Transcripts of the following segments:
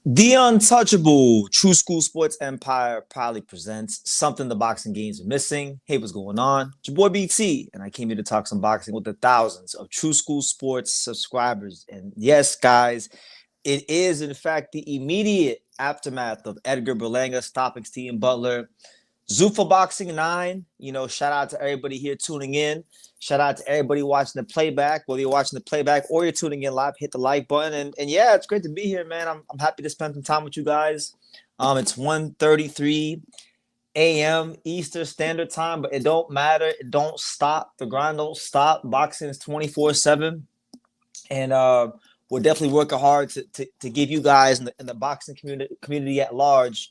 The Untouchable True School Sports Empire proudly presents something the boxing games are missing. Hey, what's going on? It's your boy BT, and I came here to talk some boxing with the thousands of True School Sports subscribers. And yes, guys, it is in fact the immediate aftermath of Edgar Berlanga stopping Steve Butler. Zuffa Boxing 9, shout out to everybody here tuning in. Shout out to everybody watching the playback. Whether you're watching the playback or you're tuning in live, hit the like button. And yeah, it's great to be here, man. I'm happy to spend some time with you guys. It's 1:33 a.m. Eastern Standard Time, but it don't matter. It don't stop. The grind don't stop. Boxing is 24/7. And we're definitely working hard to give you guys in the boxing community at large,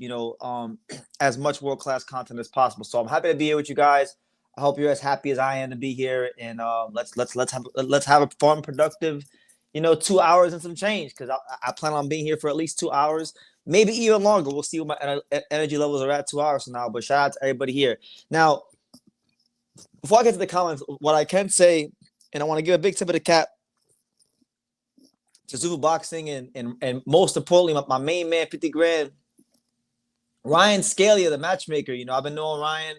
as much world-class content as possible. So I'm happy to be here with you guys. I hope you're as happy as I am to be here, and let's have a fun, productive, 2 hours and some change, because I plan on being here for at least 2 hours, maybe even longer. We'll see what my energy levels are at 2 hours from now. But shout out to everybody here. Now, before I get to the comments, what I can say, and I want to give a big tip of the cap to Zuffa Boxing and most importantly, my main man, 50 grand, Ryan Scalia, the matchmaker. I've been knowing Ryan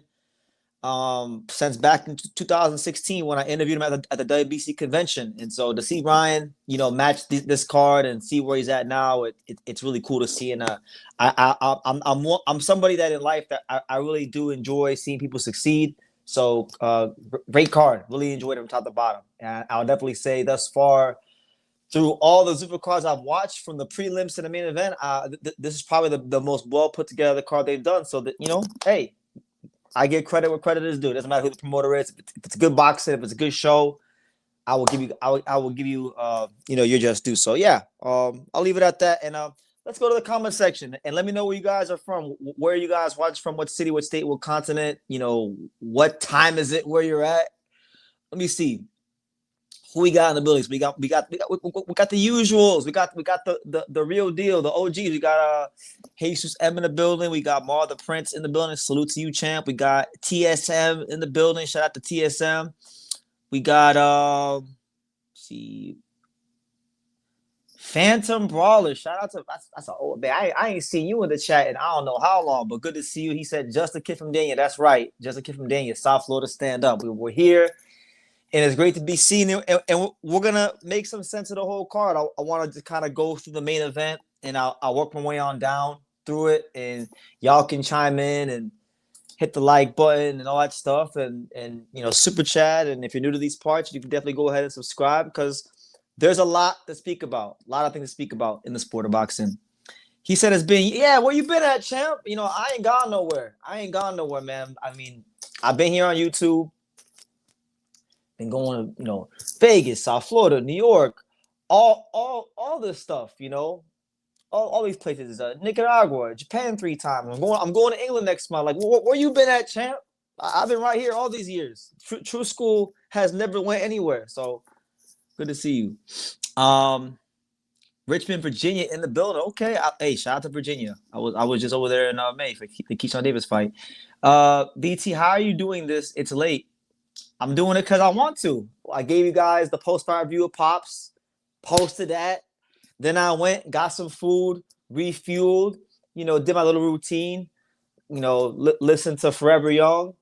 since back in 2016 when I interviewed him at the WBC convention. And so to see Ryan, match this card and see where he's at now, it's really cool to see. And I'm somebody that in life that I really do enjoy seeing people succeed. So great card, really enjoyed it from top to bottom. And I'll definitely say thus far, through all the Zuffa cards I've watched from the prelims to the main event, this is probably the most well put together card they've done. So that hey, I give credit where credit is due. It doesn't matter who the promoter is. If it's a good boxing, if it's a good show, I will give you your just due. So yeah, I'll leave it at that. And let's go to the comment section and let me know where you guys are from. Where you guys watch from? What city? What state? What continent? What time is it? Where you're at? Let me see. Who we got in the buildings? We got the usuals. We got the real deal, the OGs. We got Jesus M in the building. We got Mar the Prince in the building. Salute to you, champ. We got TSM in the building. Shout out to TSM. We got see, Phantom Brawler. Shout out to that's an old man. I ain't seen you in the chat in I don't know how long, but good to see you. He said just a kid from Dania. That's right, just a kid from Dania, South Florida. Stand up. We're here. And it's great to be seen, and we're going to make some sense of the whole card. I want to just kind of go through the main event, and I'll work my way on down through it, and y'all can chime in and hit the like button and all that stuff, and super chat. And if you're new to these parts, you can definitely go ahead and subscribe, because there's a lot to speak about, a lot of things to speak about in the sport of boxing. He said it's been, where you been at, champ? I ain't gone nowhere, man. I mean, I've been here on YouTube. Been going to Vegas, South Florida, New York, all this stuff, all these places, Nicaragua, Japan 3 times. I'm going to England next month. Like, where you been at, champ? I've been right here all these years. True School has never went anywhere. So good to see you. Richmond, Virginia in the building. Okay, hey, shout out to Virginia. I was just over there in May for the Keyshawn Davis fight. BT, how are you doing this? It's late. I'm doing it because I want to. I gave you guys the post-fight review of Pops, posted that. Then I went, got some food, refueled, did my little routine, listened to Forever Young,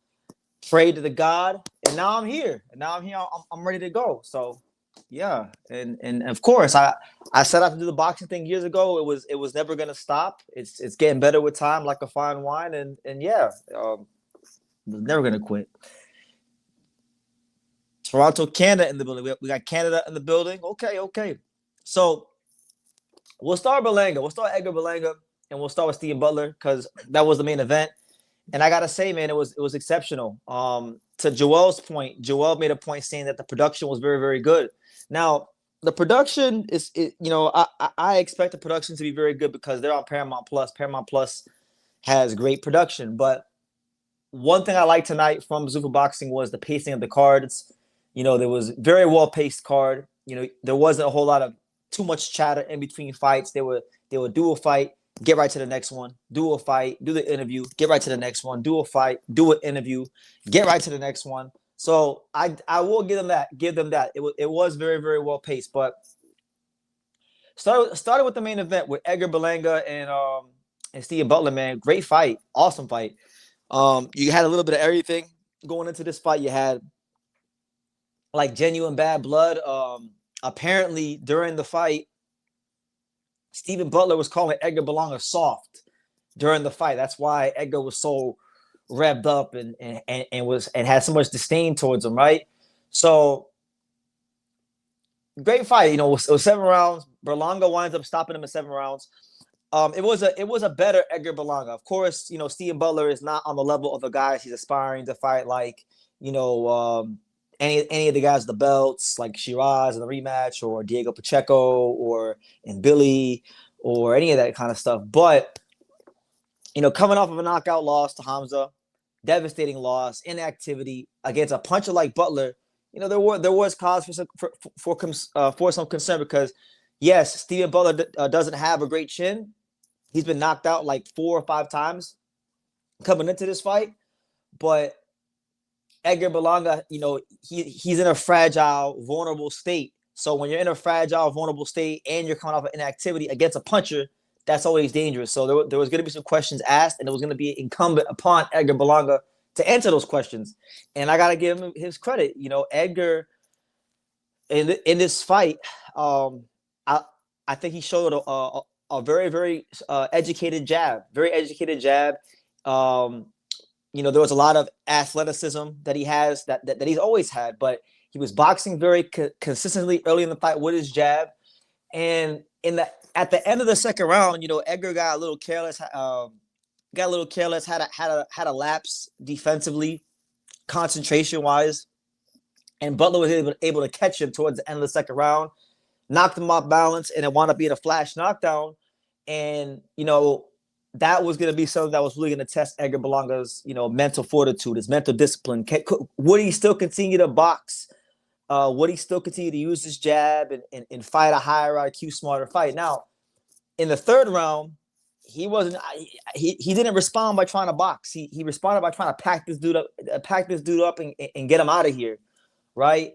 prayed to the God, and now I'm here. I'm ready to go. So, yeah. And of course, I set out to do the boxing thing years ago. It was never going to stop. It's getting better with time, like a fine wine. And yeah, was never going to quit. Toronto, Canada in the building. We got Canada in the building. Okay. So we'll start Berlanga. We'll start Edgar Berlanga, and we'll start with Steve Butler because that was the main event. And I gotta say, man, it was exceptional. To Joel's point, Joel made a point saying that the production was very, very good. Now, the production is, I expect the production to be very good because they're on Paramount Plus. Paramount Plus has great production. But one thing I liked tonight from Zuffa Boxing was the pacing of the cards. There was very well-paced card. There wasn't a whole lot of too much chatter in between fights. They would do a fight, get right to the next one, do a fight, do the interview, get right to the next one, do a fight, do an interview, get right to the next one. So I will give them that. Give them that. It was very, very well paced. But started with the main event with Edgar Berlanga and Steve Butler, man. Great fight. Awesome fight. You had a little bit of everything going into this fight. You had like genuine bad blood. Apparently during the fight, Stephen Butler was calling Edgar Berlanga soft during the fight. That's why Edgar was so revved up and had so much disdain towards him, right? So great fight. It was 7 rounds. Berlanga winds up stopping him in 7 rounds. It was a better Edgar Berlanga. Of course, Stephen Butler is not on the level of the guys he's aspiring to fight, like any of the guys with the belts, like Shiraz in the rematch, or Diego Pacheco, or Billy, or any of that kind of stuff. But coming off of a knockout loss to Hamza, devastating loss, inactivity against a puncher like Butler, there was cause for some concern, because yes, Stephen Butler doesn't have a great chin. He's been knocked out like 4 or 5 times coming into this fight, but Edgar Berlanga, he's in a fragile, vulnerable state. So when you're in a fragile, vulnerable state and you're coming off of inactivity against a puncher, that's always dangerous. So there was going to be some questions asked, and it was going to be incumbent upon Edgar Berlanga to answer those questions. And I got to give him his credit. Edgar, in this fight, I think he showed a very, very educated jab. Very educated jab. There was a lot of athleticism that he has that he's always had, but he was boxing very consistently early in the fight with his jab. And at the end of the second round, Edgar got a little careless. Had a lapse defensively, concentration wise, and Butler was able to catch him towards the end of the second round, knocked him off balance, and it wound up being a flash knockdown. And that was going to be something that was really going to test Edgar Berlanga's mental fortitude, his mental discipline. Would he still continue to box? Would he still continue to use his jab and fight a higher IQ, smarter fight? Now, in the third round, he didn't respond by trying to box. He responded by trying to pack this dude up and get him out of here, right?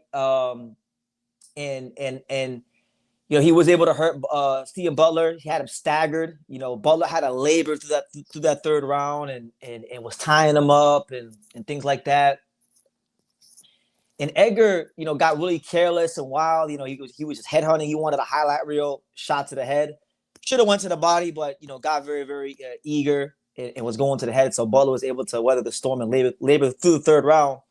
He was able to hurt Stephen Butler. He had him staggered. Butler had to labor through that third round and was tying him up and things like that. And Edgar, got really careless and wild. He was just headhunting. He wanted a highlight reel shot to the head. Should have went to the body, but got very, very eager and was going to the head. So Butler was able to weather the storm and labor through the third round.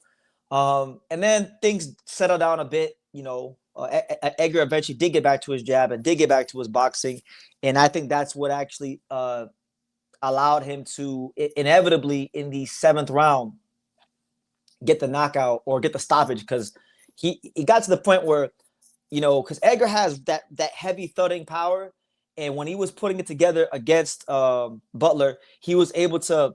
And then things settled down a bit. Edgar eventually did get back to his jab and did get back to his boxing, and I think that's what actually allowed him to inevitably in the 7th round get the knockout or get the stoppage, because he got to the point where because Edgar has that heavy thudding power, and when he was putting it together against Butler, he was able to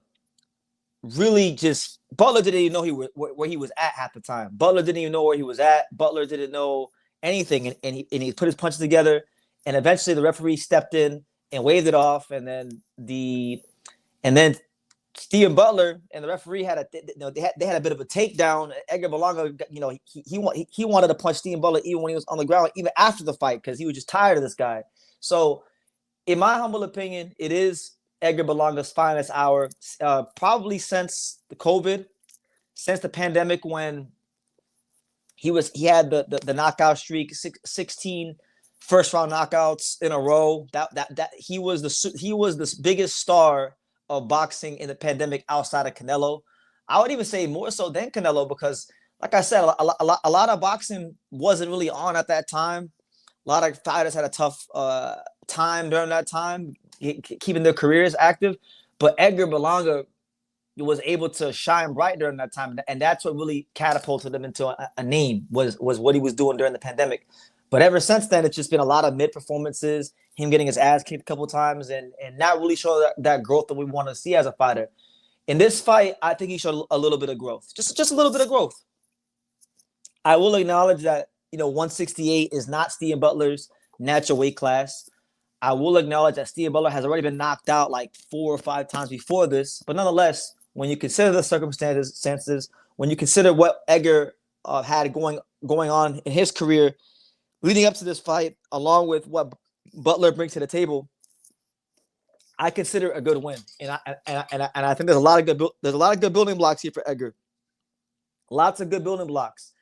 really just Butler didn't even know where he was at half the time. Butler didn't even know where he was at. Butler didn't know anything, and he put his punches together, and eventually the referee stepped in and waved it off, and then Stephen Butler and the referee had they had a bit of a takedown. Edgar Berlanga, he wanted to punch Stephen Butler even when he was on the ground, even after the fight, because he was just tired of this guy. So, in my humble opinion, it is Edgar Berlanga's finest hour, probably since the COVID, since the pandemic, when he had the knockout streak, 16 first round knockouts in a row. That he was the biggest star of boxing in the pandemic outside of Canelo. I would even say more so than Canelo, because, like I said, a lot of boxing wasn't really on at that time. A lot of fighters had a tough time during that time, keeping their careers active. But Edgar Berlanga was able to shine bright during that time, and that's what really catapulted him into a name, was what he was doing during the pandemic. But ever since then, it's just been a lot of mid performances, him getting his ass kicked a couple of times, and not really showing that growth that we want to see as a fighter. In this fight, I think he showed a little bit of growth, just a little bit of growth. I will acknowledge that 168 is not Stephen Butler's natural weight class. I will acknowledge that Steve Butler has already been knocked out like 4 or 5 times before this, but nonetheless, when you consider the circumstances, when you consider what Edgar had going on in his career leading up to this fight, along with what Butler brings to the table, I consider it a good win, and I think there's a lot of good building blocks here for Edgar. Lots of good building blocks.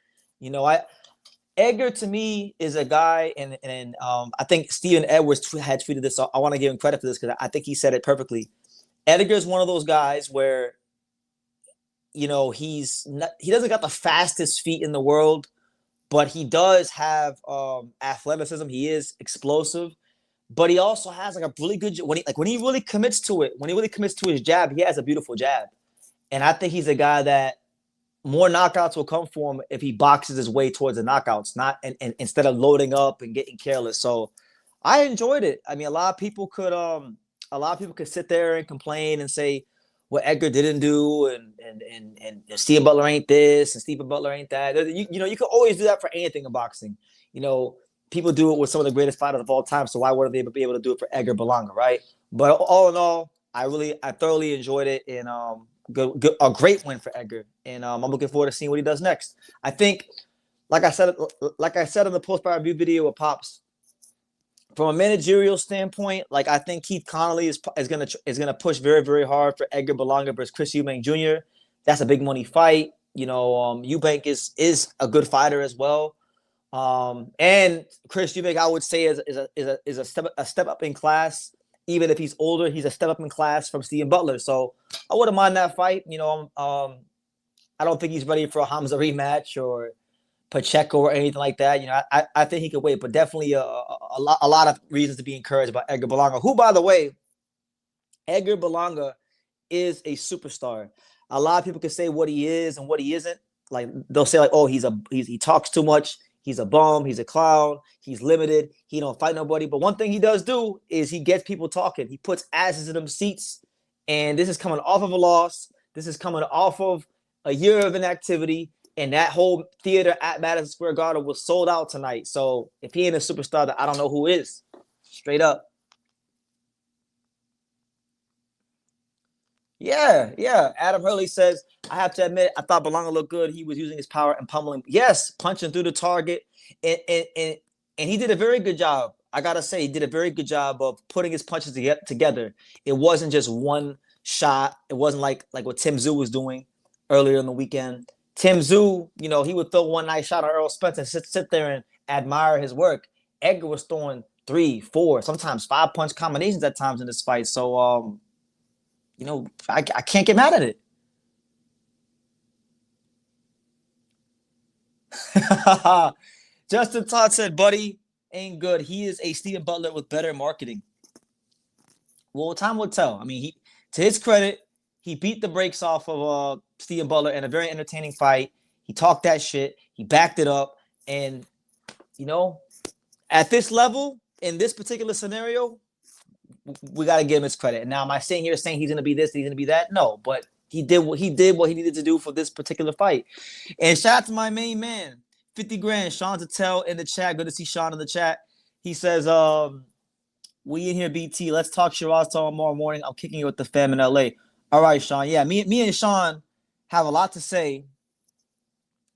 Edgar to me is a guy, and I think Steven Edwards had tweeted this. So I want to give him credit for this because I think he said it perfectly. Edgar is one of those guys where, he doesn't got the fastest feet in the world, but he does have athleticism. He is explosive, but he also has like a really good when he really commits to it. When he really commits to his jab, he has a beautiful jab, and I think he's a guy that more knockouts will come for him if he boxes his way towards the knockouts, not and instead of loading up and getting careless. So I enjoyed it. I mean, a lot of people could sit there and complain and say what Edgar didn't do and Steve Butler ain't this and Steve Butler ain't that. You could always do that for anything in boxing. People do it with some of the greatest fighters of all time. So why wouldn't they be able to do it for Edgar Berlanga, right? But all in all, I thoroughly enjoyed it, and a great win for Edgar, and I'm looking forward to seeing what he does next. I think, like I said in the post-fight review video with Pops, from a managerial standpoint, like I think Keith Connolly is gonna push very, very hard for Edgar Berlanga versus Chris Eubank Jr. That's a big money fight. Eubank is a good fighter as well, and Chris Eubank I would say is a step up in class. Even if he's older, he's a step up in class from Steven Butler. So I wouldn't mind that fight. I don't think he's ready for a Hamza rematch or Pacheco or anything like that. I think he could wait, but definitely a lot of reasons to be encouraged about Edgar Berlanga, who, by the way, Edgar Berlanga is a superstar. A lot of people can say what he is and what he isn't. Like they'll say like, oh, he talks too much. He's a bum. He's a clown. He's limited. He don't fight nobody. But one thing he does do is he gets people talking. He puts asses in them seats. And this is coming off of a loss. This is coming off of a year of inactivity. And that whole theater at Madison Square Garden was sold out tonight. So if he ain't a superstar, then I don't know who is. Straight up. Yeah. Adam Hurley says, I have to admit, I thought Berlanga looked good. He was using his power and pummeling. Yes, punching through the target. And he did a very good job. I got to say, he did a very good job of putting his punches together. It wasn't just one shot. It wasn't like what Tim Tszyu was doing earlier in the weekend. Tim Tszyu, he would throw one nice shot on Earl Spence and sit there and admire his work. Edgar was throwing 3, 4, sometimes 5 punch combinations at times in this fight. So, I can't get mad at it. Justin Todd said, buddy, ain't good. He is a Steven Butler with better marketing. Well, time will tell. I mean, to his credit, he beat the brakes off of Steven Butler in a very entertaining fight. He talked that shit. He backed it up. And, at this level, in this particular scenario, we got to give him his credit. And now, am I sitting here saying he's going to be this, he's going to be that? No, but he did what he needed to do for this particular fight. And shout out to my main man, 50 grand, Sean Tatel in the chat. Good to see Sean in the chat. He says, we in here, BT. Let's talk Shiraz tomorrow morning. I'm kicking it with the fam in LA. All right, Sean. Yeah, me and Sean have a lot to say.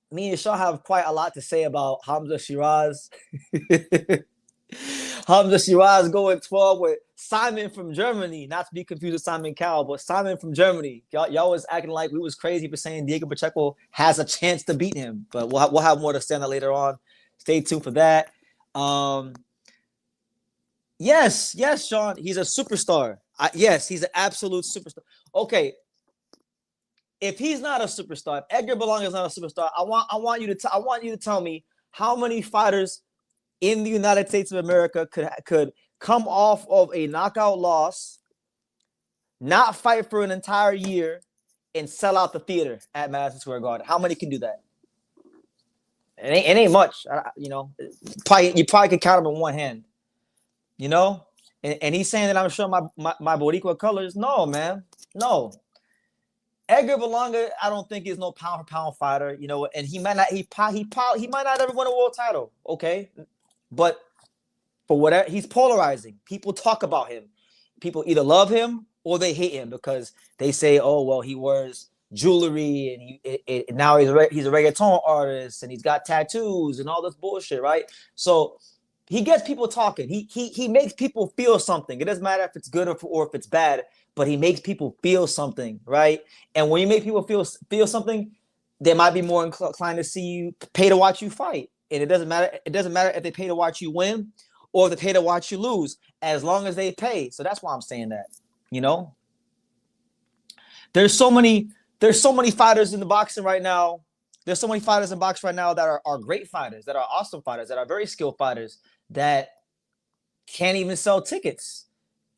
Me and Sean have quite a lot to say about Hamza Shiraz. Hamza Shiraz going 12 with Simon from Germany, not to be confused with Simon Cowell, but Simon from Germany. Y'all was acting like we was crazy for saying Diego Pacheco has a chance to beat him, but we'll have more to say on that later on. Stay tuned for that. Yes, Sean, he's a superstar. Yes, he's an absolute superstar. Okay, if he's not a superstar, if Edgar Berlanga is not a superstar, I want you to tell me how many fighters in the United States of America could come off of a knockout loss, not fight for an entire year, and sell out the theater at Madison Square Garden. How many can do that? It ain't much. You probably could count them in one hand. And he's saying that I'm showing my Boricua colors. No, man, no. Edgar Berlanga, I don't think is no pound for pound fighter. And he might not ever win a world title. Okay, but for whatever. He's polarizing. People talk about him. People either love him or they hate him because they say, "Oh, well, he wears jewelry and now he's a reggaeton artist and he's got tattoos and all this bullshit," right? So he gets people talking. He makes people feel something. It doesn't matter if it's good or if it's bad, but he makes people feel something, right? And when you make people feel something, they might be more inclined to see you, pay to watch you fight. And it doesn't matter. It doesn't matter if they pay to watch you win or if they pay to watch you lose, as long as they pay. So that's why I'm saying that. You know, there's so many fighters in the boxing right now. There's so many fighters in boxing right now that are great fighters, that are awesome fighters, that are very skilled fighters that can't even sell tickets.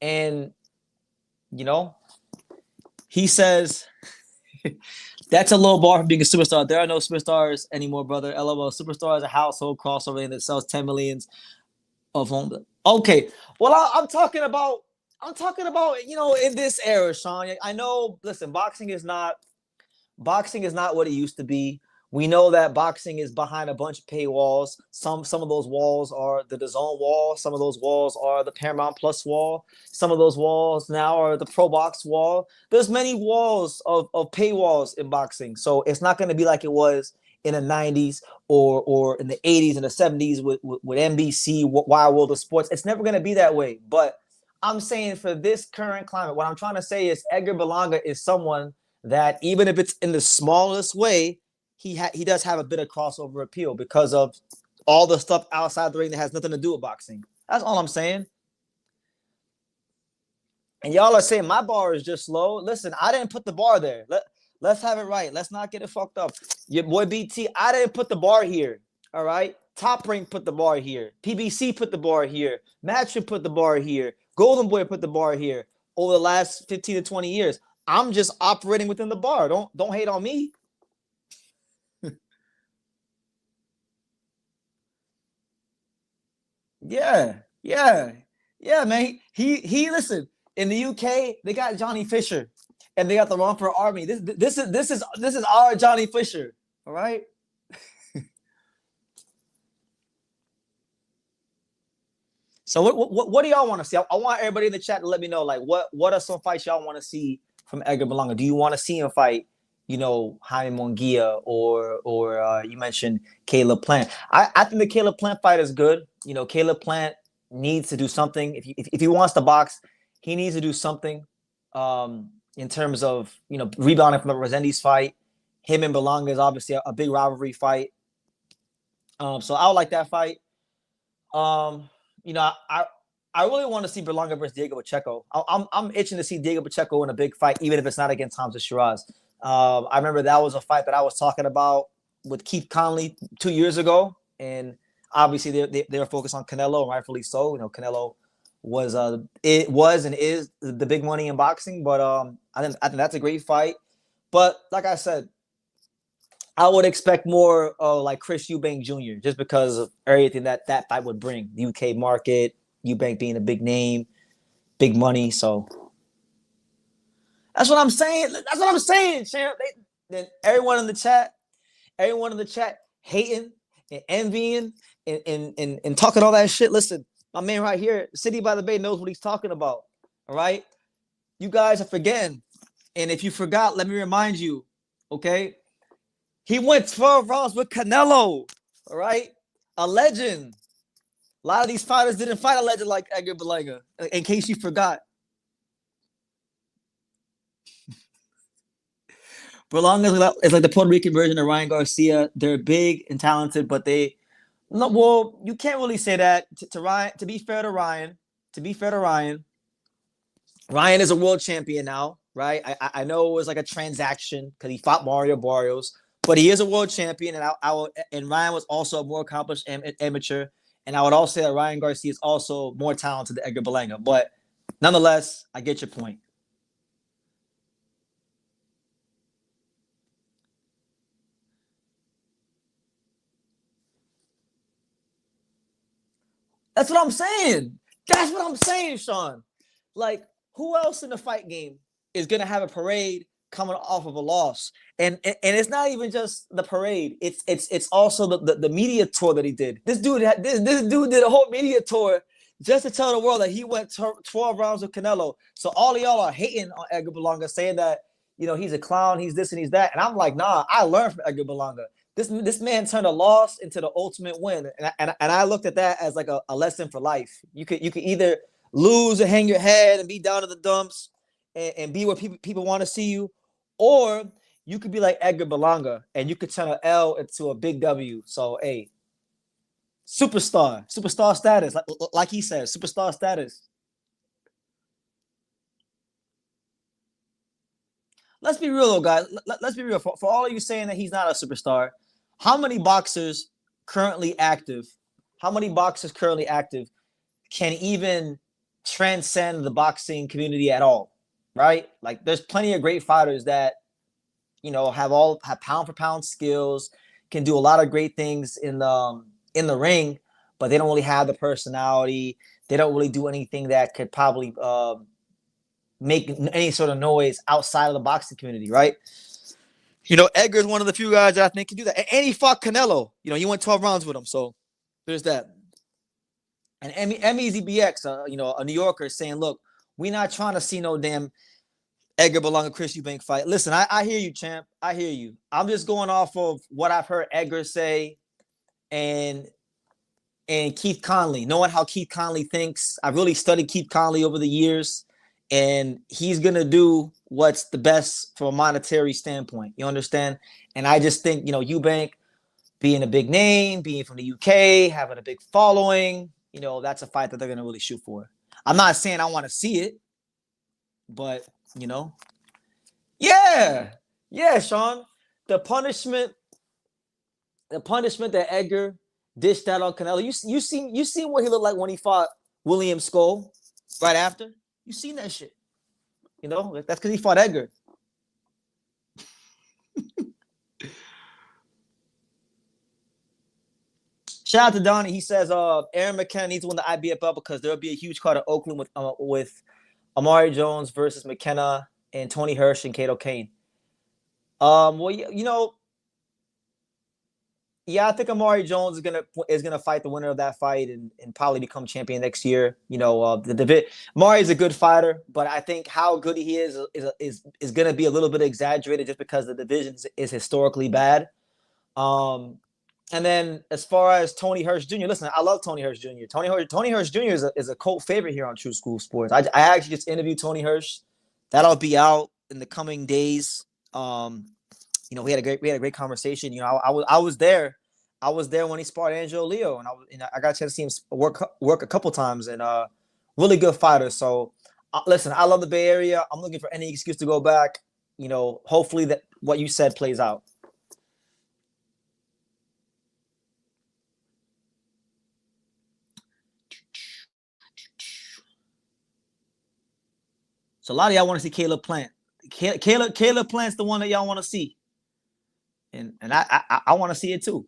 And you know, he says that's a low bar for being a superstar. There are no superstars anymore, brother. LOL. Superstar is a household crossover name that sells 10 millions of home. Okay. Well, I'm talking about, in this era, Sean. I know, listen, boxing is not what it used to be. We know that boxing is behind a bunch of paywalls. Some of those walls are the DAZN wall. Some of those walls are the Paramount Plus wall. Some of those walls now are the Pro Box wall. There's many walls of paywalls in boxing. So it's not going to be like it was in the 90s or in the 80s and the 70s with NBC, Wild World of Sports. It's never going to be that way. But I'm saying for this current climate, what I'm trying to say is Edgar Berlanga is someone that even if it's in the smallest way, he does have a bit of crossover appeal because of all the stuff outside the ring that has nothing to do with boxing. That's all I'm saying. And y'all are saying my bar is just low. Listen, I didn't put the bar there. Let's have it right. Let's not get it fucked up. Your boy BT, I didn't put the bar here. All right. Top Rank put the bar here. PBC put the bar here. Matchroom put the bar here. Golden Boy put the bar here over the last 15 to 20 years. I'm just operating within the bar. Don't hate on me. Yeah, man. He listen, in the UK, they got Johnny Fisher and they got the Romper Army. This is our Johnny Fisher. All right. So what do y'all want to see? I want everybody in the chat to let me know, like, what are some fights y'all want to see from Edgar Berlanga? Do you want to see him fight, Jaime Munguia or you mentioned Caleb Plant? I think the Caleb Plant fight is good. Caleb Plant needs to do something. If he wants to box, he needs to do something in terms of, rebounding from the Resendiz fight. Him and Berlanga is obviously a big rivalry fight. So I would like that fight. I really want to see Berlanga versus Diego Pacheco. I'm itching to see Diego Pacheco in a big fight, even if it's not against Hamza Shiraz. I remember that was a fight that I was talking about with Keith Conley 2 years ago, and obviously they were focused on Canelo, and rightfully so. Canelo was and is the big money in boxing, but I think that's a great fight. But like I said, I would expect more like Chris Eubank Jr. just because of everything that fight would bring. The UK market, Eubank being a big name, big money. So that's what I'm saying. That's what I'm saying, champ. Then everyone in the chat hating and envying and talking all that shit. Listen, my man right here, City by the Bay, knows what he's talking about. All right? You guys are forgetting. And if you forgot, let me remind you, okay? He went 12 rounds with Canelo, all right? A legend. A lot of these fighters didn't fight a legend like Edgar Berlanga, in case you forgot. Berlanga is like the Puerto Rican version of Ryan Garcia. They're big and talented, but you can't really say that to Ryan. To be fair to Ryan, Ryan is a world champion now, right? I know it was like a transaction because he fought Mario Barrios, but he is a world champion, and Ryan was also a more accomplished amateur. And I would also say that Ryan Garcia is also more talented than Edgar Berlanga. But nonetheless, I get your point. That's what I'm saying. That's what I'm saying, Sean. Like, who else in the fight game is gonna have a parade coming off of a loss? And it's not even just the parade. It's also the media tour that he did. This dude did a whole media tour just to tell the world that he went 12 rounds with Canelo. So all of y'all are hating on Edgar Berlanga, saying that, he's a clown, he's this and he's that. And I'm like, nah, I learned from Edgar Berlanga. This man turned a loss into the ultimate win. And I looked at that as like a lesson for life. You could either lose and hang your head and be down in the dumps and be where people want to see you, or you could be like Edgar Berlanga and you could turn an L into a big W. So, hey, superstar status, like he said, superstar status. Let's be real, though, guys. Let's be real. For all of you saying that he's not a superstar, how many boxers currently active? How many boxers currently active can even transcend the boxing community at all? Right? Like, there's plenty of great fighters that have pound for pound skills, can do a lot of great things in the ring, but they don't really have the personality. They don't really do anything that could probably make any sort of noise outside of the boxing community, right? Edgar is one of the few guys that I think can do that. And he fought Canelo. He went 12 rounds with him, so there's that. And MEZBX, a New Yorker, is saying, look, we're not trying to see no damn Edgar Berlanga, Chris Eubank fight. Listen, I hear you, champ. I hear you. I'm just going off of what I've heard Edgar say and Keith Conley, knowing how Keith Conley thinks. I've really studied Keith Conley over the years, and he's going to do what's the best from a monetary standpoint. You understand? And I just think, Eubank being a big name, being from the UK, having a big following, that's a fight that they're going to really shoot for. I'm not saying I want to see it, but, yeah, Sean, the punishment that Edgar dished out on Canelo. You seen what he looked like when he fought William Skoll right after? You seen that shit. That's because he fought Edgar. Shout out to Donnie. He says Aaron McKenna needs to win the IBF belt because there'll be a huge card in Oakland with Amari Jones versus McKenna and Tony Hirsch and Kato Kane. Yeah, I think Amari Jones is gonna fight the winner of that fight and probably become champion next year. Amari is a good fighter, but I think how good he is gonna be a little bit exaggerated just because the division is historically bad. And then as far as Tony Hirsch Jr., listen, I love Tony Hirsch Jr. Tony Hirsch Jr. is a cult favorite here on True School Sports. I actually just interviewed Tony Hirsch. That'll be out in the coming days. We had a great conversation. I was there. I was there when he sparred Angelo Leo, and I got a chance to see him work a couple times, and really good fighter. So listen, I love the Bay Area. I'm looking for any excuse to go back. Hopefully that what you said plays out. So a lot of y'all want to see Caleb Plant. Caleb Plant's the one that y'all want to see. And I want to see it too.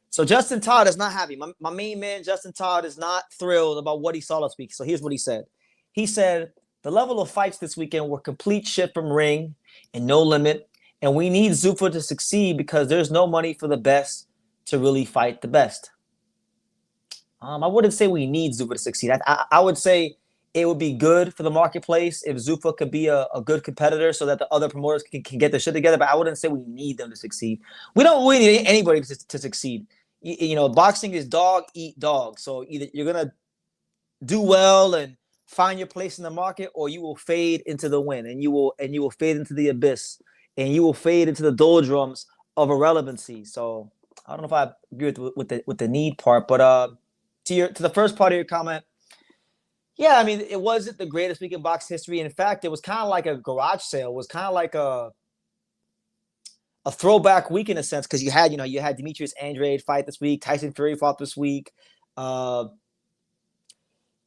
So Justin Todd is not happy. My main man, Justin Todd, is not thrilled about what he saw last week. So here's what he said. He said, the level of fights this weekend were complete shit from ring and no limit. And we need Zuffa to succeed because there's no money for the best to really fight the best. I wouldn't say we need Zuffa to succeed. I would say it would be good for the marketplace if Zuffa could be a good competitor so that the other promoters can get their shit together. But I wouldn't say we need them to succeed. We don't really need anybody to succeed. Boxing is dog eat dog. So either you're going to do well and find your place in the market, or you will fade into the wind, and you will fade into the abyss, and you will fade into the doldrums of irrelevancy. So I don't know if I agree with the need part, but to the first part of your comment, yeah, I mean, it wasn't the greatest week in box history. In fact, it was kind of like a garage sale. It was kind of like a throwback week in a sense, because you had Demetrius Andrade fight this week, Tyson Fury fought this week,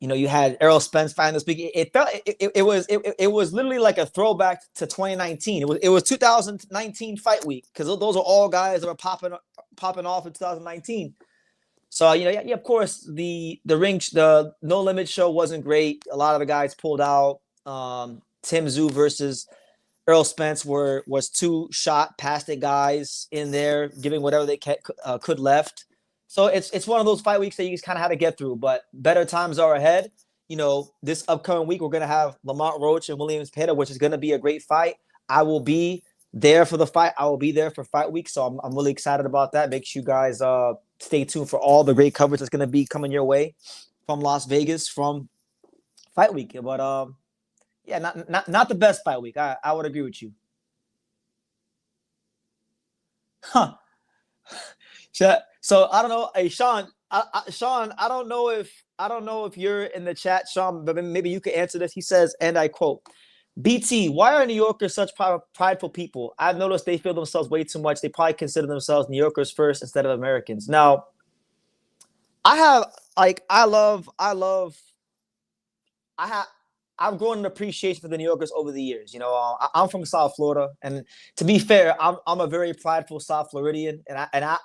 you had Errol Spence fighting this week. It was literally like a throwback to 2019. It was 2019 fight week, because those are all guys that were popping off in 2019. So, of course, the No Limit show wasn't great. A lot of the guys pulled out. Tim Tszyu versus Errol Spence was two shot, past it guys in there, giving whatever they could left. So it's one of those fight weeks that you just kind of have to get through, but better times are ahead. This upcoming week we're gonna have Lamont Roach and Williams Pena, which is gonna be a great fight. I will be there for the fight. I will be there for fight week, so I'm really excited about that. Make sure you guys stay tuned for all the great coverage that's gonna be coming your way from Las Vegas from fight week. But yeah, not the best fight week. I would agree with you. Huh. So I don't know. Hey, Sean, Sean, I don't know if you're in the chat, Sean, but maybe you could answer this. He says, and I quote, BT, why are New Yorkers such prideful people? I've noticed they feel themselves way too much. They probably consider themselves New Yorkers first instead of Americans. Now, I have like I have I've grown an appreciation for the New Yorkers over the years. I'm from South Florida, and to be fair, I'm a very prideful South Floridian,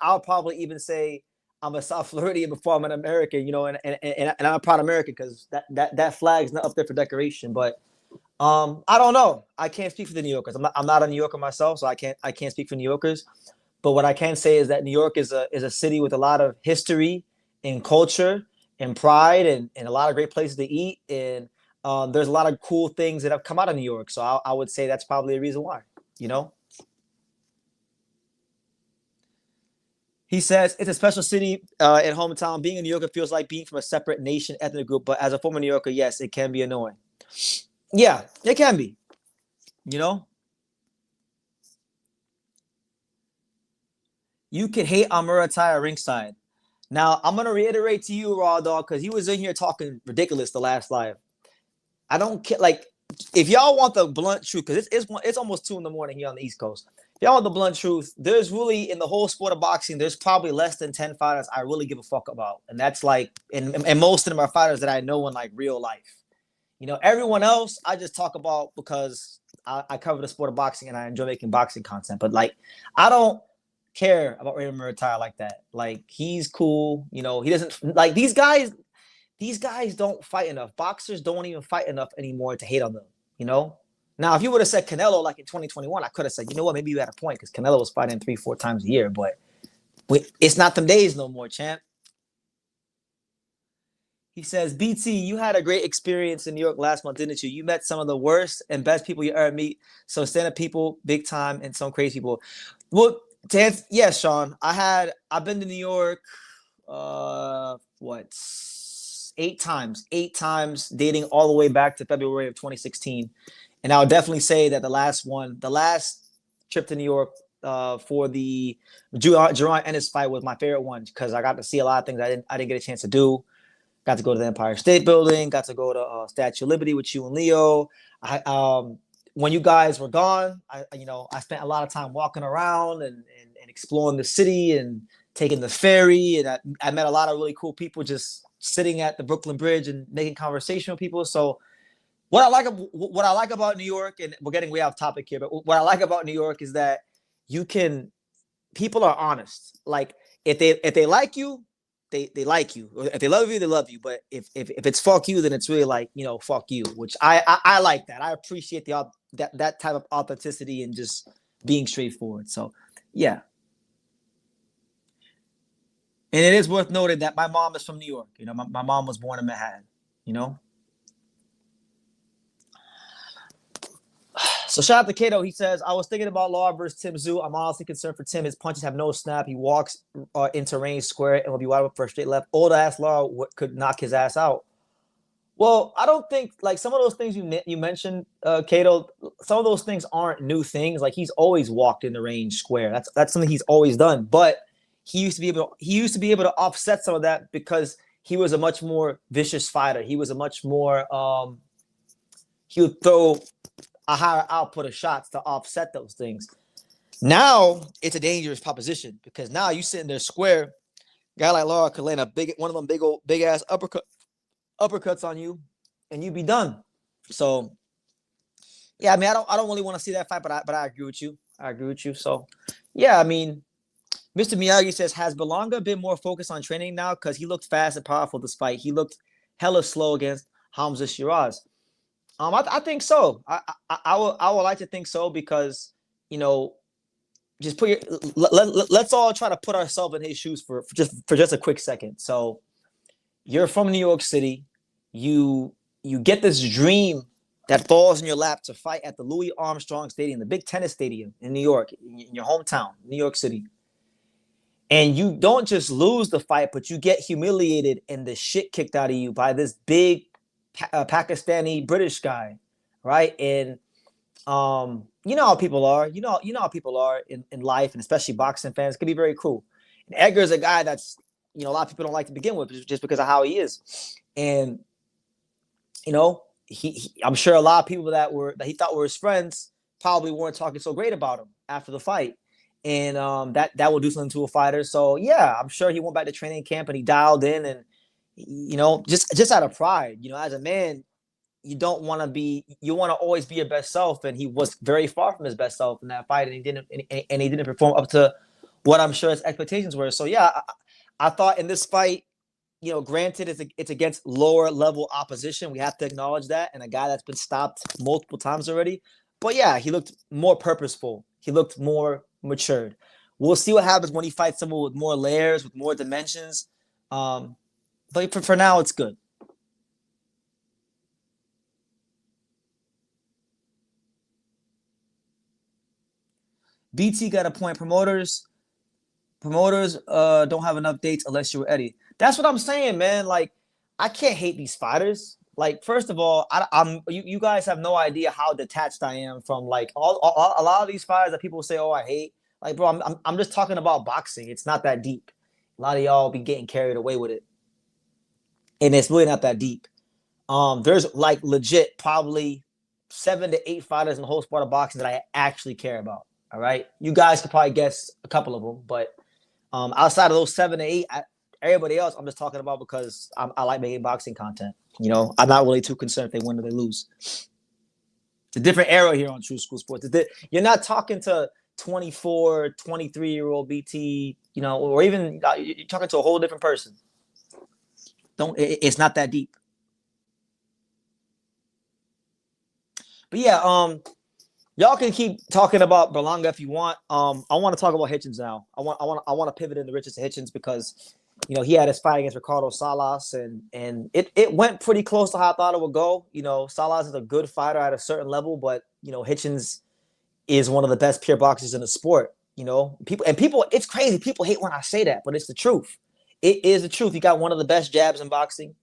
I'll probably even say I'm a South Floridian before I'm an American. And I'm a proud American because that flag's not up there for decoration. But I don't know. I can't speak for the New Yorkers. I'm not a New Yorker myself, so I can't speak for New Yorkers. But what I can say is that New York is a city with a lot of history and culture and pride and a lot of great places to eat. And there's a lot of cool things that have come out of New York. So I would say that's probably a reason why, you know? He says it's a special city in hometown. Being a New Yorker feels like being from a separate nation, ethnic group. But as a former New Yorker, yes, it can be annoying. Yeah, it can be, you know? You can hate on Muratai ringside. Now, I'm going to reiterate to you, Raw Dog, because he was in here talking ridiculous the last live. I don't care. Like, if y'all want the blunt truth, because it's almost 2 a.m. here on the East Coast. If y'all want the blunt truth, there's really, in the whole sport of boxing, there's probably less than 10 fighters I really give a fuck about. And that's like, and most of them are fighters that I know in like real life. Everyone else I just talk about because I cover the sport of boxing and I enjoy making boxing content. But like, I don't care about Raymond Muay like that. Like, he's cool. He doesn't like these guys. These guys don't fight enough. Boxers don't even fight enough anymore to hate on them. Now, if you would have said Canelo like in 2021, I could have said, you know what, maybe you had a point because Canelo was fighting 3-4 times a year. But it's not them days no more, champ. He says, BT, you had a great experience in New York last month, didn't you? You met some of the worst and best people you ever meet. So stand-up people, big time, and some crazy people. Well, yes, Sean. I've been to New York, what, 8 times. 8 times, dating all the way back to February of 2016. And I would definitely say that the last trip to New York for the Jerron Ennis fight was my favorite one because I got to see a lot of things I didn't get a chance to do. Got to go to the Empire State Building. Got to go to Statue of Liberty with you and Leo. When you guys were gone, I spent a lot of time walking around and exploring the city and taking the ferry. And I met a lot of really cool people just sitting at the Brooklyn Bridge and making conversation with people. So what I like about New York, and we're getting way off topic here, but what I like about New York is that people are honest. Like, if they like you, they like you. If they love you, they love you. But if it's fuck you, then it's really like, fuck you, which I like that. I appreciate that type of authenticity and just being straightforward. So yeah. And it is worth noting that my mom is from New York. My mom was born in Manhattan, you know? So shout out to Kato. He says, I was thinking about Law versus Tim Tszyu. I'm honestly concerned for Tim. His punches have no snap. He walks into range square and will be wide open for a straight left. Old ass Law could knock his ass out. Well, I don't think, like, some of those things you mentioned, Kato, some of those things aren't new things. Like, he's always walked in the range square. That's something he's always done. But he used to be able to offset some of that because he was a much more vicious fighter. He was a much more he would throw a higher output of shots to offset those things. Now it's a dangerous proposition because now you sitting there square, guy like Laura could land one of them big ass uppercuts on you, and you'd be done. So yeah, I mean, I don't really want to see that fight, but I agree with you. So yeah, I mean, Mr. Miyagi says, has Berlanga been more focused on training now? Because he looked fast and powerful this fight. He looked hella slow against Hamza Shiraz. I think so. I would like to think so because, just put your let's all try to put ourselves in his shoes for just a quick second. So you're from New York City. You get this dream that falls in your lap to fight at the Louis Armstrong Stadium, the big tennis stadium in New York, in your hometown, New York City. And you don't just lose the fight, but you get humiliated and the shit kicked out of you by this big Pakistani British guy, right? And you know how people are. You know how people are in life, and especially boxing fans can be very cruel. And Edgar is a guy that's a lot of people don't like to begin with just because of how he is, and I'm sure a lot of people that he thought were his friends probably weren't talking so great about him after the fight, and that will do something to a fighter. So yeah, I'm sure he went back to training camp and he dialed in, and just out of pride, as a man, you want to always be your best self, and he was very far from his best self in that fight, and he didn't perform up to what I'm sure his expectations were. So yeah, I thought in this fight, granted it's against lower level opposition. We have to acknowledge that, and a guy that's been stopped multiple times already. But yeah, he looked more purposeful. He looked more matured. We'll see what happens when he fights someone with more layers, with more dimensions. But for now, it's good. BT got a point. Promoters don't have enough dates unless you're Eddie. That's what I'm saying, man. Like, I can't hate these fighters. Like, first of all, you guys have no idea how detached I am from like a lot of these fighters that people say, oh, I hate. Like, bro, I'm just talking about boxing. It's not that deep. A lot of y'all be getting carried away with it, and it's really not that deep. There's like legit probably 7 to 8 fighters in the whole sport of boxing that I actually care about. All right, you guys could probably guess a couple of them, but outside of those 7 to 8, everybody else I'm just talking about because I like making boxing content. I'm not really too concerned if they win or they lose. It's a different era here on True School Sports. You're not talking to 24, 23-year-old BT, or even you're talking to a whole different person. It's not that deep. But yeah, y'all can keep talking about Berlanga if you want. I want to talk about Hitchens now. I want to pivot into Richard Hitchens because he had his fight against Ricardo Salas, and it went pretty close to how I thought it would go. Salas is a good fighter at a certain level, but Hitchens is one of the best pure boxers in the sport. People, it's crazy. People hate when I say that, but it's the truth. It is the truth. He got one of the best jabs in boxing.